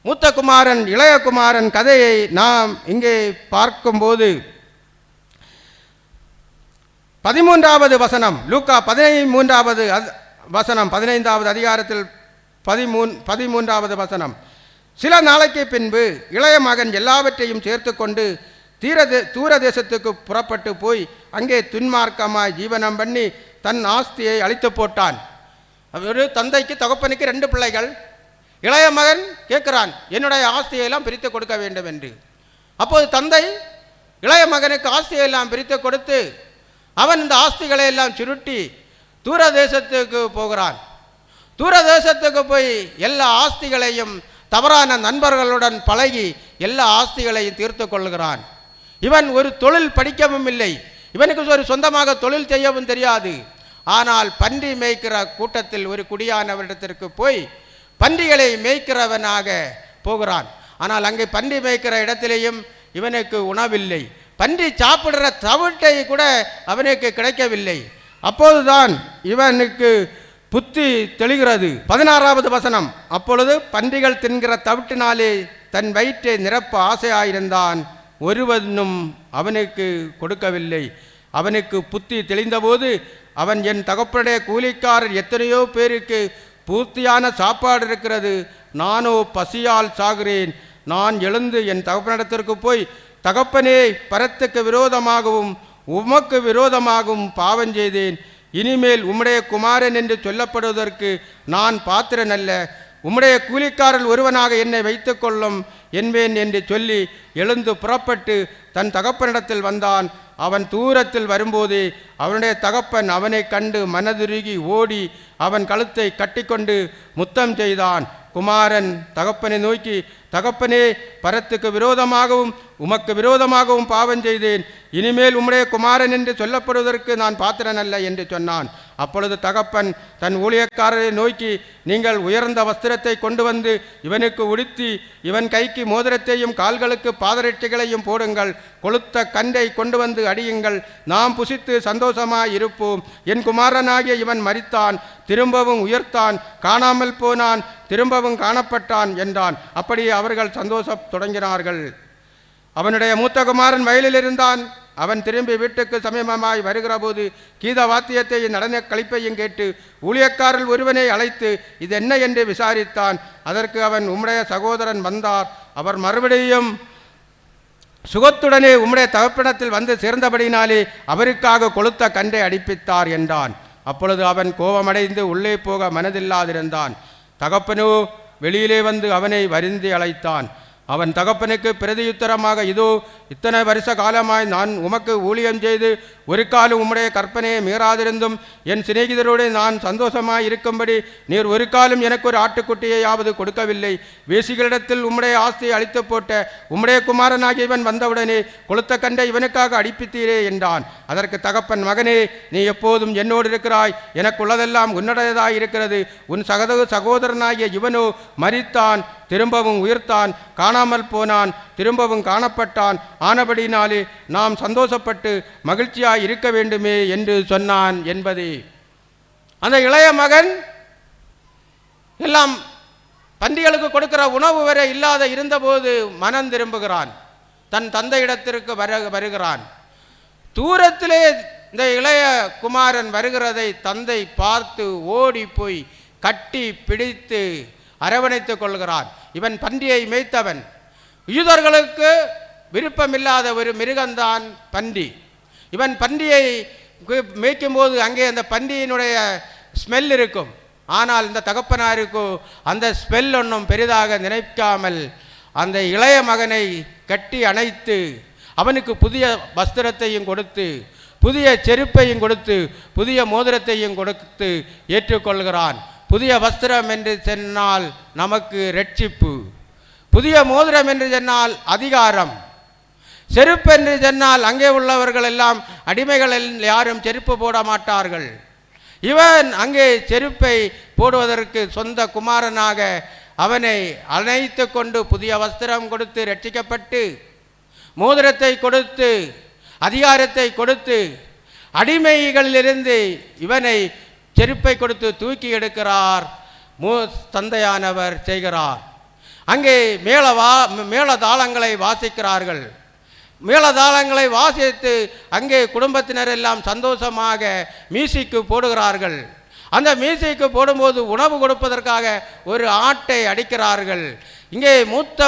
[SPEAKER 1] மூத்த குமாரன் இளைய குமாரன் கதையை நாம் இங்கே பார்க்கும்போது 13வது வசனம், லூக்கா 13வது வசனம், 15வது அதிகாரத்தில் 13வது வசனம். சில நாளைக்கு பின்பு இளைய மகன் எல்லாவற்றையும் சேர்த்து கொண்டு தூர தேசத்துக்கு புறப்பட்டு போய் அங்கே துன்மார்க்கமாய் ஜீவனம் பண்ணி தன் ஆஸ்தியை அழித்து போட்டான். ஒரு தந்தைக்கு தகப்பனுக்கு 2 பிள்ளைகள். இளைய மகன் கேட்கிறான், என்னுடைய ஆஸ்தியெல்லாம் பிரித்து கொடுக்க வேண்டும் என்று. அப்போது தந்தை இளைய மகனுக்கு ஆஸ்தியெல்லாம் பிரித்து கொடுத்து அவன் இந்த ஆஸ்திகளை எல்லாம் சுருட்டி தூர தேசத்துக்கு போகிறான். தூர தேசத்துக்கு போய் எல்லா ஆஸ்திகளையும் தவறான நண்பர்களுடன் பழகி எல்லா ஆஸ்திகளையும் தீர்த்து கொள்கிறான். இவன் ஒரு தொழில் படிக்கவும் இல்லை, இவனுக்கு ஒரு சொந்தமாக தொழில் செய்யவும் தெரியாது. ஆனால் பன்றி மேய்க்கிற கூட்டத்தில் ஒரு குடியானவரிடத்திற்கு போய் பன்றிகளை மேய்க்கிறவனாக போகிறான். ஆனால் அங்கே பன்றி மேய்க்கிற இடத்திலேயும் இவனுக்கு உணவில்லை. பன்றி சாப்பிடுற தவிட்டை கூட அவனுக்கு கிடைக்கவில்லை. அப்போதுதான் இவனுக்கு புத்தி தெளிகிறது. 16வது வசனம். அப்பொழுது பன்றிகள் தின்கிற தவிட்டினாலே தன் வயிற்றை நிரப்ப ஆசையாயிருந்தான், ஒருவனும் அவனுக்கு கொடுக்கவில்லை. அவனுக்கு புத்தி தெளிந்தபோது அவன், என் தகப்பனுடைய கூலிக்காரர் எத்தனையோ பேருக்கு பூர்த்தியான சாப்பாடு இருக்கிறது, நானோ பசியால் சாகிறேன். நான் எழுந்து என் தகப்பனிடத்திற்கு போய், தகப்பனே, பரத்துக்கு விரோதமாகவும் உமக்கு விரோதமாகவும் பாவம் செய்தேன். இனிமேல் உம்முடைய குமாரன் என்று சொல்லப்படுவதற்கு நான் பாத்திரன் அல்ல. உம்முடைய கூலிக்காரர் ஒருவனாக என்னை வைத்துக் கொள்ளும் என்பேன் என்று சொல்லி எழுந்து புறப்பட்டு தன் தகப்பனிடத்தில் வந்தான். அவன் தூரத்தில் வரும்போதே அவனுடைய தகப்பன் அவனை கண்டு மனதுருகி ஓடி அவன் கழுத்தை கட்டிக்கொண்டு முத்தம் செய்தான். குமாரன் தகப்பனை நோக்கி, தகப்பனே, பரத்துக்கு விரோதமாகவும் உமக்கு விரோதமாகவும் பாவம் செய்தேன். இனிமேல் உம்முடைய குமாரன் என்று சொல்லப்படுவதற்கு நான் பாத்திரன் அல்ல என்று சொன்னான். அப்பொழுது தகப்பன் தன் ஊழியக்காரரை நோக்கி, நீங்கள் உயர்ந்த வஸ்திரத்தை கொண்டு வந்து இவனுக்கு உடுத்தி இவன் கைக்கு மோதிரத்தையும் கால்களுக்கு பாதரட்டைகளையும் போடுங்கள். கொளுத்த கண்டை கொண்டு வந்து அடியுங்கள். நாம் புசித்து சந்தோஷமாய் இருப்போம். என் குமாரனாகிய இவன் மரித்தான், திரும்பவும் உயர்த்தான், காணாமல் போனான், திரும்பவும் காணப்பட்டான் என்றான். அப்படியே அவர்கள் சந்தோஷம் தொடங்கினார்கள். அவனுடைய மூத்த குமாரன் வயலில் இருந்தான். அவன் திரும்பி வீட்டுக்கு சமீபமாய் வருகிற போது கீத வாத்தியத்தையும் நடன கழிப்பையும் கேட்டு ஊழியக்காரர்கள் ஒருவனை அழைத்து இது என்ன என்று விசாரித்தான். அதற்கு அவன், உம்முடைய சகோதரன் வந்தார், அவர் மறுபடியும் சுகத்துடனே உம்முடைய தகப்பனத்தில் வந்து சேர்ந்தபடினாலே அவருக்காக கொளுத்த கண்டை அடிப்பித்தார் என்றான். அப்பொழுது அவன் கோபமடைந்து உள்ளே போக மனதில்லாதிருந்தான். தகப்பனோ வெளியிலே வந்து அவனை வருந்தி அழைத்தான். அவன் தகப்பனுக்கு பிரதியுத்தரமாக, இதோ இத்தனை வருஷ காலமாய் நான் உமக்கு ஊழியம் செய்து ஒரு காலம் உம்முடைய கற்பனையை மீறாதிருந்தும் என் சிநேகிதரோடு நான் சந்தோஷமாய் இருக்கும்படி நீர் ஒரு காலம் எனக்கு ஒரு ஆட்டுக்குட்டியையாவது கொடுக்கவில்லை. வேசிகளிடத்தில் உம்முடைய ஆஸ்தியை அழித்து போட்ட உம்முடைய குமாரனாகிய இவன் வந்தவுடனே கொளுத்த கண்டை இவனுக்காக அடிப்பித்தீரே என்றான். அதற்கு தகப்பன், மகனே, நீ எப்போதும் என்னோடு இருக்கிறாய், எனக்கு உள்ளதெல்லாம் உன்னுடையதாய் இருக்கிறது. உன் சகோதரனாகிய இவனோ மரித்தான், திரும்பவும் உயிர்த்தான், காணாமல் போனான், திரும்பவும் காணப்பட்டான். ஆனபடினாலே நாம் சந்தோஷப்பட்டு மகிழ்ச்சியாய் இருக்க வேண்டுமே என்று சொன்னான் என்பதே. அந்த இளைய மகன் எல்லாம் பன்றிகளுக்கு கொடுக்கிற உணவு வரை இல்லாத இருந்தபோது மனம் திரும்புகிறான். தன் தந்தையிடத்திற்கு வருகிறான். தூரத்திலே இந்த இளைய குமாரன் வருகிறதை தந்தை பார்த்து ஓடி போய் கட்டி பிடித்து அரவணைத்துக் கொள்கிறான். இவன் பன்றியை மேய்த்தவன். யூதர்களுக்கு விருப்பமில்லாத ஒரு மிருகந்தான் பன்றி. இவன் பன்றியை மேய்க்கும்போது அங்கே அந்த பன்றியினுடைய ஸ்மெல் இருக்கும். ஆனால் இந்த தகப்பனாருக்கு அந்த ஸ்மெல் ஒன்றும் பெரிதாக நினைக்காமல் அந்த இளைய மகனை கட்டி அணைத்து அவனுக்கு புதிய வஸ்திரத்தையும் கொடுத்து புதிய செருப்பையும் கொடுத்து புதிய மோதிரத்தையும் கொடுத்து ஏற்றுக்கொள்கிறான். புதிய வஸ்திரம் என்று சொன்னால் நமக்கு இரட்சிப்பு, புதிய மோதிரம் என்று சொன்னால் அதிகாரம், செருப்பு என்று சொன்னால் அங்கே உள்ளவர்கள் எல்லாம் அடிமைகள் யாரும் செருப்பு போட மாட்டார்கள். இவன் அங்கே செருப்பை போடுவதற்கு சொந்த குமாரனாக அவனை அணைத்து கொண்டு புதிய வஸ்திரம் கொடுத்து ரட்சிக்கப்பட்டு மோதிரத்தை கொடுத்து அதிகாரத்தை கொடுத்து அடிமைகளிலிருந்து இவனை செருப்பை கொடுத்து தூக்கி எடுக்கிறார். தந்தையானவர் செய்கிறார். அங்கே மேளதாளங்களை வாசிக்கிறார்கள். மேளதாளங்களை வாசித்து அங்கே குடும்பத்தினர் எல்லாம் சந்தோஷமாக மியூசிக்கு போடுகிறார்கள். அந்த மியூசிக்கு போடும்போது உணவு கொடுப்பதற்காக ஒரு ஆட்டை அடிக்கிறார்கள். இங்கே மூத்த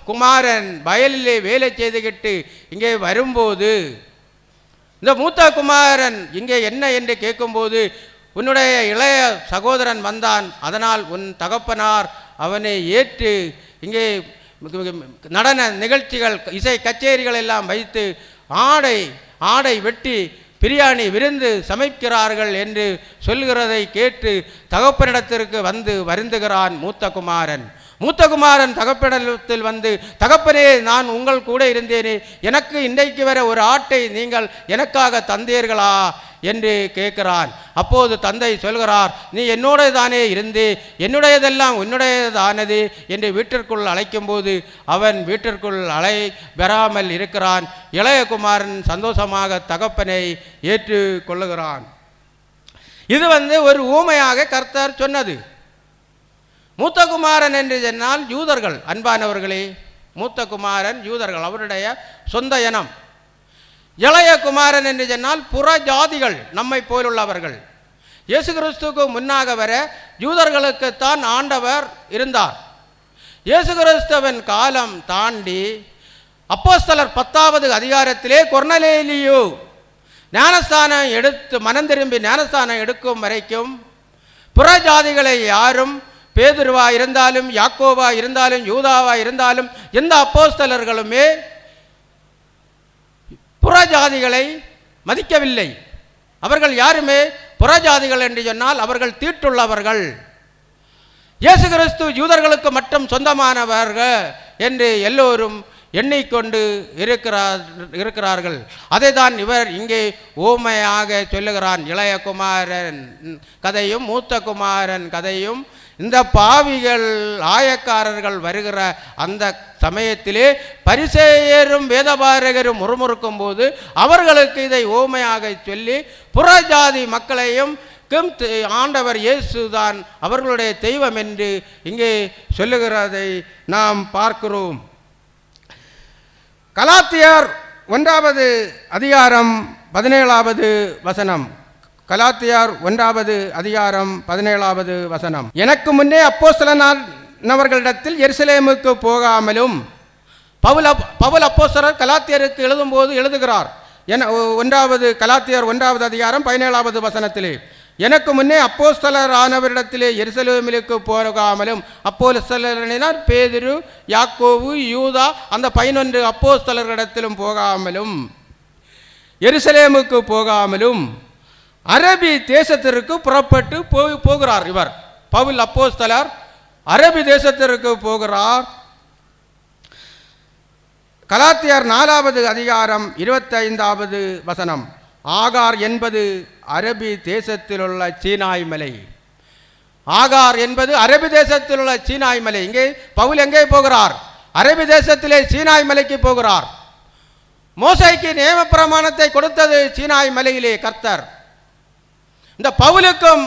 [SPEAKER 1] குமாரன் வயலிலே வேலை செய்துகிட்டு இங்கே வரும்போது இந்த மூத்த குமாரன் இங்கே என்ன என்று கேட்கும்போது, உன்னுடைய இளைய சகோதரன் வந்தான், அதனால் உன் தகப்பனார் அவனை ஏற்று இங்கே நடன நிகழ்ச்சிகள் இசை கச்சேரிகள் எல்லாம் வைத்து ஆடை வெட்டி பிரியாணி விருந்து சமைக்கிறார்கள் என்று சொல்கிறதை கேட்டு தகப்பனிடத்திற்கு வந்து வருந்துகிறான் மூத்த குமாரன் தகப்பனிடத்தில் வந்து, தகப்பனே, நான் உங்கள் கூட இருந்தேனே, எனக்கு இன்றைக்கு வர ஒரு ஆட்டை நீங்கள் எனக்காக தந்தீர்களா என்று கேட்கிறான். அப்போது தந்தை சொல்கிறார், நீ என்னோட தானே இருந்து என்னுடையதெல்லாம் உன்னுடையதானது என்று வீட்டிற்குள் அழைக்கும்போது அவன் வீட்டிற்குள் பெறாமல் இருக்கிறான். இளைய குமாரன் சந்தோஷமாக தகப்பனை ஏற்று கொள்ளுகிறான். இது ஒரு ஊமையாக கர்த்தர் சொன்னது. மூத்த குமாரன் என்று சொன்னால் யூதர்கள். அன்பானவர்களே, மூத்த குமாரன் யூதர்கள், அவருடைய சொந்த இனம். இளைய குமாரன் என்று சொன்னால் புற ஜாதிகள், நம்மை போலுள்ளவர்கள். இயேசு கிறிஸ்துவுக்கு முன்னாக வர யூதர்களுக்குத்தான் ஆண்டவர் இருந்தார். இயேசு கிறிஸ்துவின் காலம் தாண்டி அப்போஸ்தலர் 10வது அதிகாரத்திலே கொர்நேலியு ஞானஸ்தானம் எடுத்து மனம் திரும்பி ஞானஸ்தானம் எடுக்கும் வரைக்கும் புற ஜாதிகளை யாரும், பேதுருவா இருந்தாலும் யாக்கோவா இருந்தாலும் யூதாவா இருந்தாலும் எந்த அப்போஸ்தலர்களுமே புறஜாதிகளை மதிக்கவில்லை. அவர்கள் யாருமே புறஜாதிகள் என்று சொன்னால் அவர்கள் தீட்டுள்ளவர்கள். இயேசு கிறிஸ்து யூதர்களுக்கு மட்டும் சொந்தமானவர்கள் என்று எல்லோரும் எண்ணிக்கொண்டு இருக்கிறார்கள். அதை தான் இவர் இங்கே ஓமையாக சொல்லுகிறான். இளைய குமாரன் கதையும் மூத்த குமாரன் கதையும் இந்த பாவிகள் ஆயக்காரர்கள் வருகிற அந்த சமயத்திலே பரிசேயரும் வேதபாரகரும் முறுமுறுக்கும் போது அவர்களுக்கு இதை ஓமையாக சொல்லி புறஜாதி மக்களையும் ஆண்டவர் இயேசுதான் அவர்களுடைய தெய்வம் என்று இங்கே சொல்லுகிறதை நாம் பார்க்கிறோம். கலாத்தியர் 1வது அதிகாரம் 17வது வசனம். கலாத்தியர் 1வது அதிகாரம் 17வது வசனம். எனக்கு முன்னே அப்போஸ்தலனானவர்களிடத்தில் எருசலேமுக்கு போகாமலும், பவுல் அப்போஸ்தலர் கலாத்தியருக்கு எழுதும்போது எழுதுகிறார். 1வது கலாத்தியர் 1வது அதிகாரம் 17வது வசனத்திலே, எனக்கு முன்னே அப்போஸ்தலரானவரிடத்திலே எருசலேமிற்கு போகாமலும், அப்போஸ்தலர் பேதுரு, யாக்கோவு, யூதா, அந்த 11 அப்போஸ்தலர்களிடத்திலும் போகாமலும், எருசலேமுக்கு போகாமலும் அரபி தேசத்திற்கு புறப்பட்டு போகிறார். இவர் பவுல் அப்போஸ்தலர் அரபி தேசத்திற்கு போகிறார். கலாத்தியர் 4வது அதிகாரம் 25வது வசனம். ஆகார் என்பது அரபி தேசத்தில் உள்ள சீனாய் மலை. ஆகார் என்பது அரபி தேசத்தில் உள்ள சீனாய் மலை. இங்கே பவுல் எங்கே போகிறார்? அரபி தேசத்திலே சீனாய் மலைக்கு போகிறார். மோசேக்கு நியம பிரமாணத்தை கொடுத்தது சீனாய் மலையிலே கர்த்தர். இந்த பவுலுக்கும்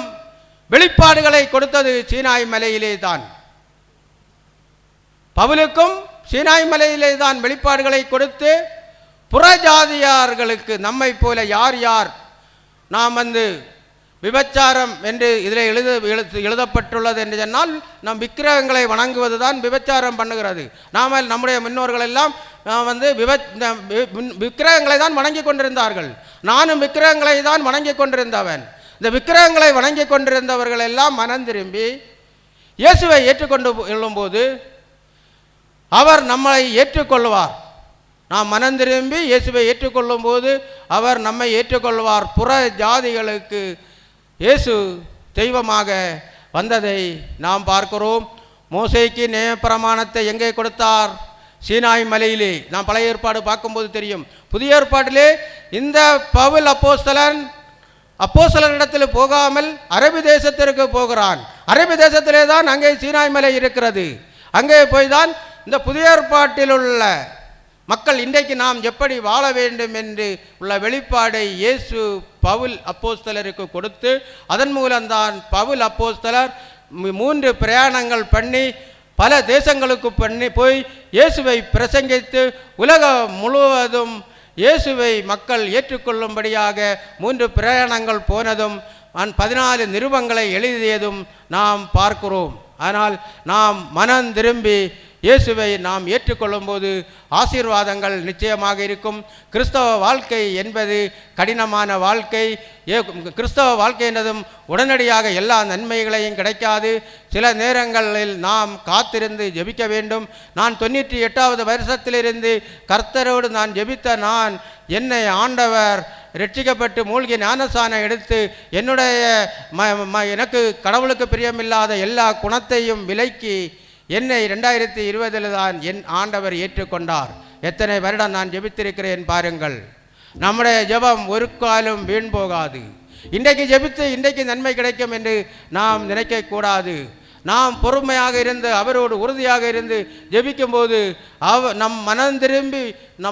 [SPEAKER 1] வெளிப்பாடுகளை கொடுத்தது சீனாய் மலையிலே தான். பவுலுக்கும் சீனாய் மலையிலே தான் வெளிப்பாடுகளை கொடுத்து புறஜாதியார்களுக்கு நம்மை போல யார் யார் நாம் விபச்சாரம் என்று இதில் எழுதப்பட்டுள்ளது என்று சொன்னால் நம் விக்கிரகங்களை வணங்குவது தான் விபச்சாரம் பண்ணுகிறது. நாம் நம்முடைய முன்னோர்கள் எல்லாம் விக்கிரகங்களை தான் வணங்கி கொண்டிருந்தார்கள். நானும் விக்கிரகங்களை தான் வணங்கி கொண்டிருந்தவன். இந்த விக்கிரகங்களை வணங்கி கொண்டிருந்தவர்கள் எல்லாம் மனம் திரும்பி இயேசுவை ஏற்றுக்கொண்டு கொள்ளும்போது அவர் நம்மை ஏற்றுக்கொள்வார். நாம் மனம் திரும்பி இயேசுவை ஏற்றுக்கொள்ளும் போது அவர் நம்மை ஏற்றுக்கொள்வார். புற ஜாதிகளுக்கு இயேசு தெய்வமாக வந்ததை நாம் பார்க்கிறோம். மோசேக்கு நியாயப்பிரமாணத்தை எங்கே கொடுத்தார்? சீனாய் மலையிலே. நாம் பழைய ஏற்பாடு பார்க்கும்போது தெரியும். புதிய ஏற்பாட்டிலே இந்த பவுல் அப்போஸ்தலரிடத்தில் போகாமல் அரபி தேசத்திற்கு போகிறான். அரபி தேசத்திலே தான் அங்கே சீனாய் மலை இருக்கிறது. அங்கே போய் தான் இந்த புதிய ஏற்பாட்டில் உள்ள மக்கள் இன்றைக்கு நாம் எப்படி வாழ வேண்டும் என்று உள்ள வெளிப்பாடை இயேசு பவுல் அப்போஸ்தலருக்கு கொடுத்து, அதன் மூலம்தான் பவுல் அப்போஸ்தலர் 3 பிரயாணங்கள் பண்ணி பல தேசங்களுக்கு போய் இயேசுவை பிரசங்கித்து உலகம் முழுவதும் இயேசுவை மக்கள் ஏற்றுக்கொள்ளும்படியாக 3 பிரயாணங்கள் போனதும் 14 நிருபங்களை எழுதியதும் நாம் பார்க்கிறோம். ஆனால் நாம் மனம் திரும்பி இயேசுவை நாம் ஏற்றுக்கொள்ளும் போது ஆசீர்வாதங்கள் நிச்சயமாக இருக்கும். கிறிஸ்தவ வாழ்க்கை என்பது கடினமான வாழ்க்கை. கிறிஸ்தவ வாழ்க்கை என்றதும் உடனடியாக எல்லா நன்மைகளையும் கிடைக்காது. சில நேரங்களில் நாம் காத்திருந்து ஜெபிக்க வேண்டும். நான் 98வது வருஷத்திலிருந்து கர்த்தரோடு நான் ஜெபித்த என்னை ஆண்டவர் ரட்சிக்கப்பட்டு மூழ்கி ஞானஸ்நானம் எடுத்து என்னுடைய எனக்கு கடவுளுக்கு பிரியமில்லாத எல்லா குணத்தையும் விலக்கி என்னை 2020 தான் என் ஆண்டவர் ஏற்றுக்கொண்டார். எத்தனை வருடம் நான் ஜெபித்திருக்கிறேன் பாருங்கள். நம்முடைய ஜெபம் ஒரு காலம் வீண் போகாது. இன்றைக்கு ஜெபித்து இன்றைக்கு நன்மை கிடைக்கும் என்று நாம் நினைக்கக்கூடாது. நாம் பொறுமையாக இருந்து அவரோடு உறுதியாக இருந்து ஜெபிக்கும் போது நம் மனம் திரும்பி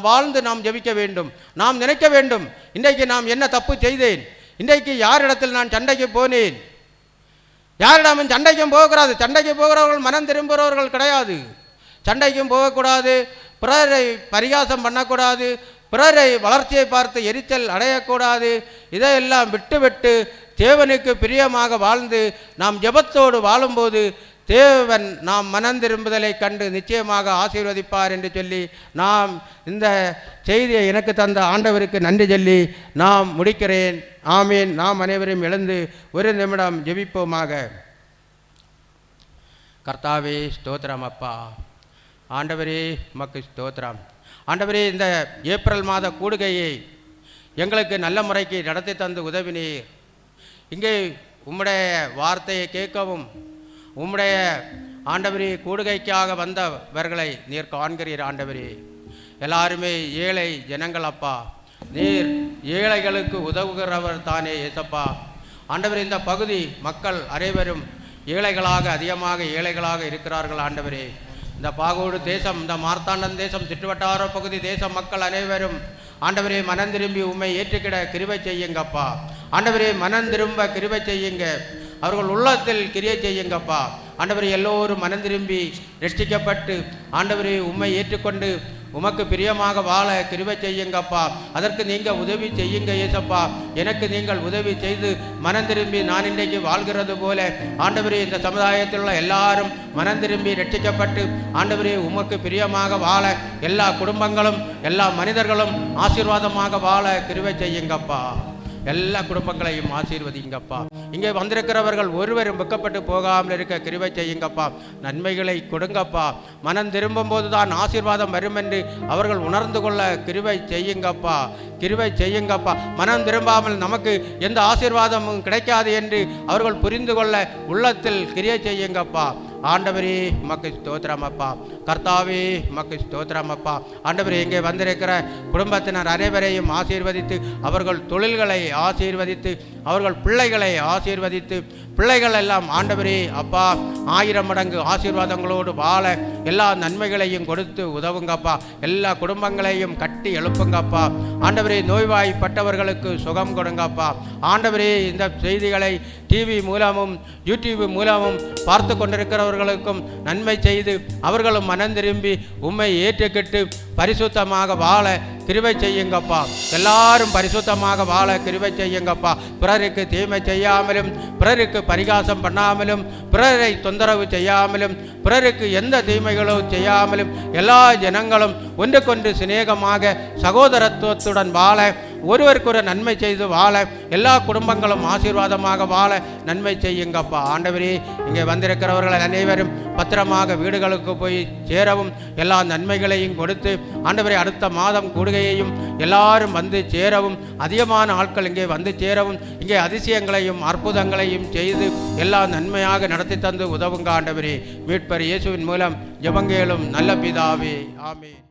[SPEAKER 1] வாழ்ந்து நாம் ஜெபிக்க வேண்டும். நாம் நினைக்க வேண்டும், இன்றைக்கு நாம் என்ன தப்பு செய்தேன், இன்றைக்கு யாரிடத்தில் நான் சண்டைக்கு போனேன். யாரிடமும் சண்டைக்கும் போகக்கூடாது. சண்டைக்கு போகிறவர்கள் மனம் திரும்புகிறவர்கள் கிடையாது. சண்டைக்கும் போகக்கூடாது. பிறரை பரிகாசம் பண்ணக்கூடாது. பிறரை வளர்ச்சியை பார்த்து எரிச்சல் அடையக்கூடாது. இதையெல்லாம் விட்டு தேவனுக்கு பிரியமாக வாழ்ந்து நாம் ஜெபத்தோடு வாழும்போது தேவன் நாம் மனம் திரும்புதலை கண்டு நிச்சயமாக ஆசீர்வதிப்பார் என்று சொல்லி நாம் இந்த செய்தியை எனக்கு தந்த ஆண்டவருக்கு நன்றி சொல்லி நாம் முடிக்கிறேன். ஆமீன். நாம் அனைவரும் எழுந்து ஒரு நிமிடம் ஜெபிப்போமாக. கர்த்தாவே ஸ்தோத்திரம் அப்பா. ஆண்டவரே உமக்கு ஸ்தோத்திரம். ஆண்டவரே, இந்த ஏப்ரல் மாத கூடுகையை எங்களுக்கு நல்ல முறைக்கு நடத்தி தந்து உதவினீர். இங்கே உம்முடைய வார்த்தையை கேட்கவும் உம்முடைய ஆண்டவரே கூடுகைக்காக வந்தவர்களை நீர் காண்கிறீர். ஆண்டவரே, எல்லாருமே ஏழை ஜனங்கள் அப்பா. நீர் ஏழைகளுக்கு உதவுகிறவர் தானே ஏசப்பா. ஆண்டவரே, இந்த பகுதி மக்கள் அனைவரும் ஏழைகளாக அதிகமாக ஏழைகளாக இருக்கிறார்கள். ஆண்டவரே, இந்த பாகோடு தேசம், இந்த மார்த்தாண்டம் தேசம், சுற்றுவட்டார பகுதி தேச மக்கள் அனைவரும் ஆண்டவரே மனம் திரும்பி உம்மை ஏற்றுக்கிட கிருபை செய்யுங்கப்பா. ஆண்டவரே, மனம் திரும்ப கிருபை செய்யுங்க. அவர்கள் உள்ளத்தில் கிரியை செய்யுங்கப்பா. ஆண்டவரே, எல்லோரும் மனம் திரும்பி ரட்சிக்கப்பட்டு ஆண்டவரே உம்மை ஏற்றுக்கொண்டு உமக்கு பிரியமாக வாழ கிருபை செய்யுங்கப்பா. அதற்கு நீங்கள் உதவி செய்யுங்க ஏசப்பா. எனக்கு நீங்கள் உதவி செய்து மனம் திரும்பி நான் இன்றைக்கு வாழ்கிறது போல ஆண்டவரே, இந்த சமுதாயத்தில் உள்ள எல்லாரும் மனம் திரும்பி ரட்சிக்கப்பட்டு ஆண்டவரே உமக்கு பிரியமாக வாழ எல்லா குடும்பங்களும் எல்லா மனிதர்களும் ஆசீர்வாதமாக வாழ கிருபை செய்யுங்கப்பா. எல்லா குடும்பங்களையும் ஆசீர்வதிங்கப்பா. இங்கே வந்திருக்கிறவர்கள் ஒருவரும் வெக்கப்பட்டு போகாமல் இருக்க கிருபை செய்யுங்கப்பா. நன்மைகளை கொடுங்கப்பா. மனம் திரும்பும் போது தான் ஆசீர்வாதம் வரும் என்று அவர்கள் உணர்ந்து கொள்ள கிருபை செய்யுங்கப்பா. கிருபை செய்யுங்கப்பா. மனம் திரும்பாமல் நமக்கு எந்த ஆசீர்வாதமும் கிடைக்காது என்று அவர்கள் புரிந்து கொள்ள உள்ளத்தில் கிரியை செய்யுங்கப்பா. ஆண்டவரே உமக்கு ஸ்தோத்திரம் அப்பா. கர்த்தாவே உமக்கு ஸ்தோத்திரம் அப்பா. ஆண்டவரே, இங்கே வந்திருக்கிற குடும்பத்தினர் அனைவரையும் ஆசீர்வதித்து அவர்கள் தொழில்களை ஆசீர்வதித்து அவர்கள் பிள்ளைகளை ஆசீர்வதித்து பிள்ளைகள் எல்லாம் ஆண்டவரே அப்பா 1000 மடங்கு ஆசீர்வாதங்களோடு வாழ எல்லா நன்மைகளையும் கொடுத்து உதவுங்கப்பா. எல்லா குடும்பங்களையும் கட்டி எழுப்புங்கப்பா. ஆண்டவரே, நோய்வாய்ப்பட்டவர்களுக்கு சுகம் கொடுங்கப்பா. ஆண்டவரே, இந்த செய்திகளை டிவி மூலமும் யூடியூப் மூலமும் பார்த்து கொண்டிருக்கிறவர்களுக்கும் நன்மை செய்து அவர்களும் மனம் திரும்பி உம்மை ஏற்றுக்கிட்டு பரிசுத்தமாக வாழ கிருபை செய்யுங்கப்பா. எல்லாரும் பரிசுத்தமாக வாழ கிருபை செய்யுங்கப்பா. பிறருக்கு தீமை செய்யாமலும், பிறருக்கு பரிகாசம் பண்ணாமலும், பிறரை தொந்தரவு செய்யாமலும், பிறருக்கு எந்த தீமைகளும் செய்யாமலும் எல்லா ஜனங்களும் ஒன்றுக்கொன்று சிநேகமாக சகோதரத்துவத்துடன் வாழ, ஒருவருக்கொரு நன்மை செய்து வாழ, எல்லா குடும்பங்களும் ஆசீர்வாதமாக வாழ நன்மை செய்யுங்கப்பா. ஆண்டவரே, இங்கே வந்திருக்கிறவர்கள் அனைவரும் பத்திரமாக வீடுகளுக்கு போய் சேரவும், எல்லா நன்மைகளையும் கொடுத்து ஆண்டவரே அடுத்த மாதம் கூடுகையையும் எல்லாரும் வந்து சேரவும், அதிகமான ஆட்கள் இங்கே வந்து சேரவும், இங்கே அதிசயங்களையும் அற்புதங்களையும் செய்து எல்லா நன்மையாக நடத்தி தந்து உதவுங்க ஆண்டவரே. மீட்பர் இயேசுவின் மூலம் ஜெபங்கேளும் நல்ல பிதாவே, ஆமென்.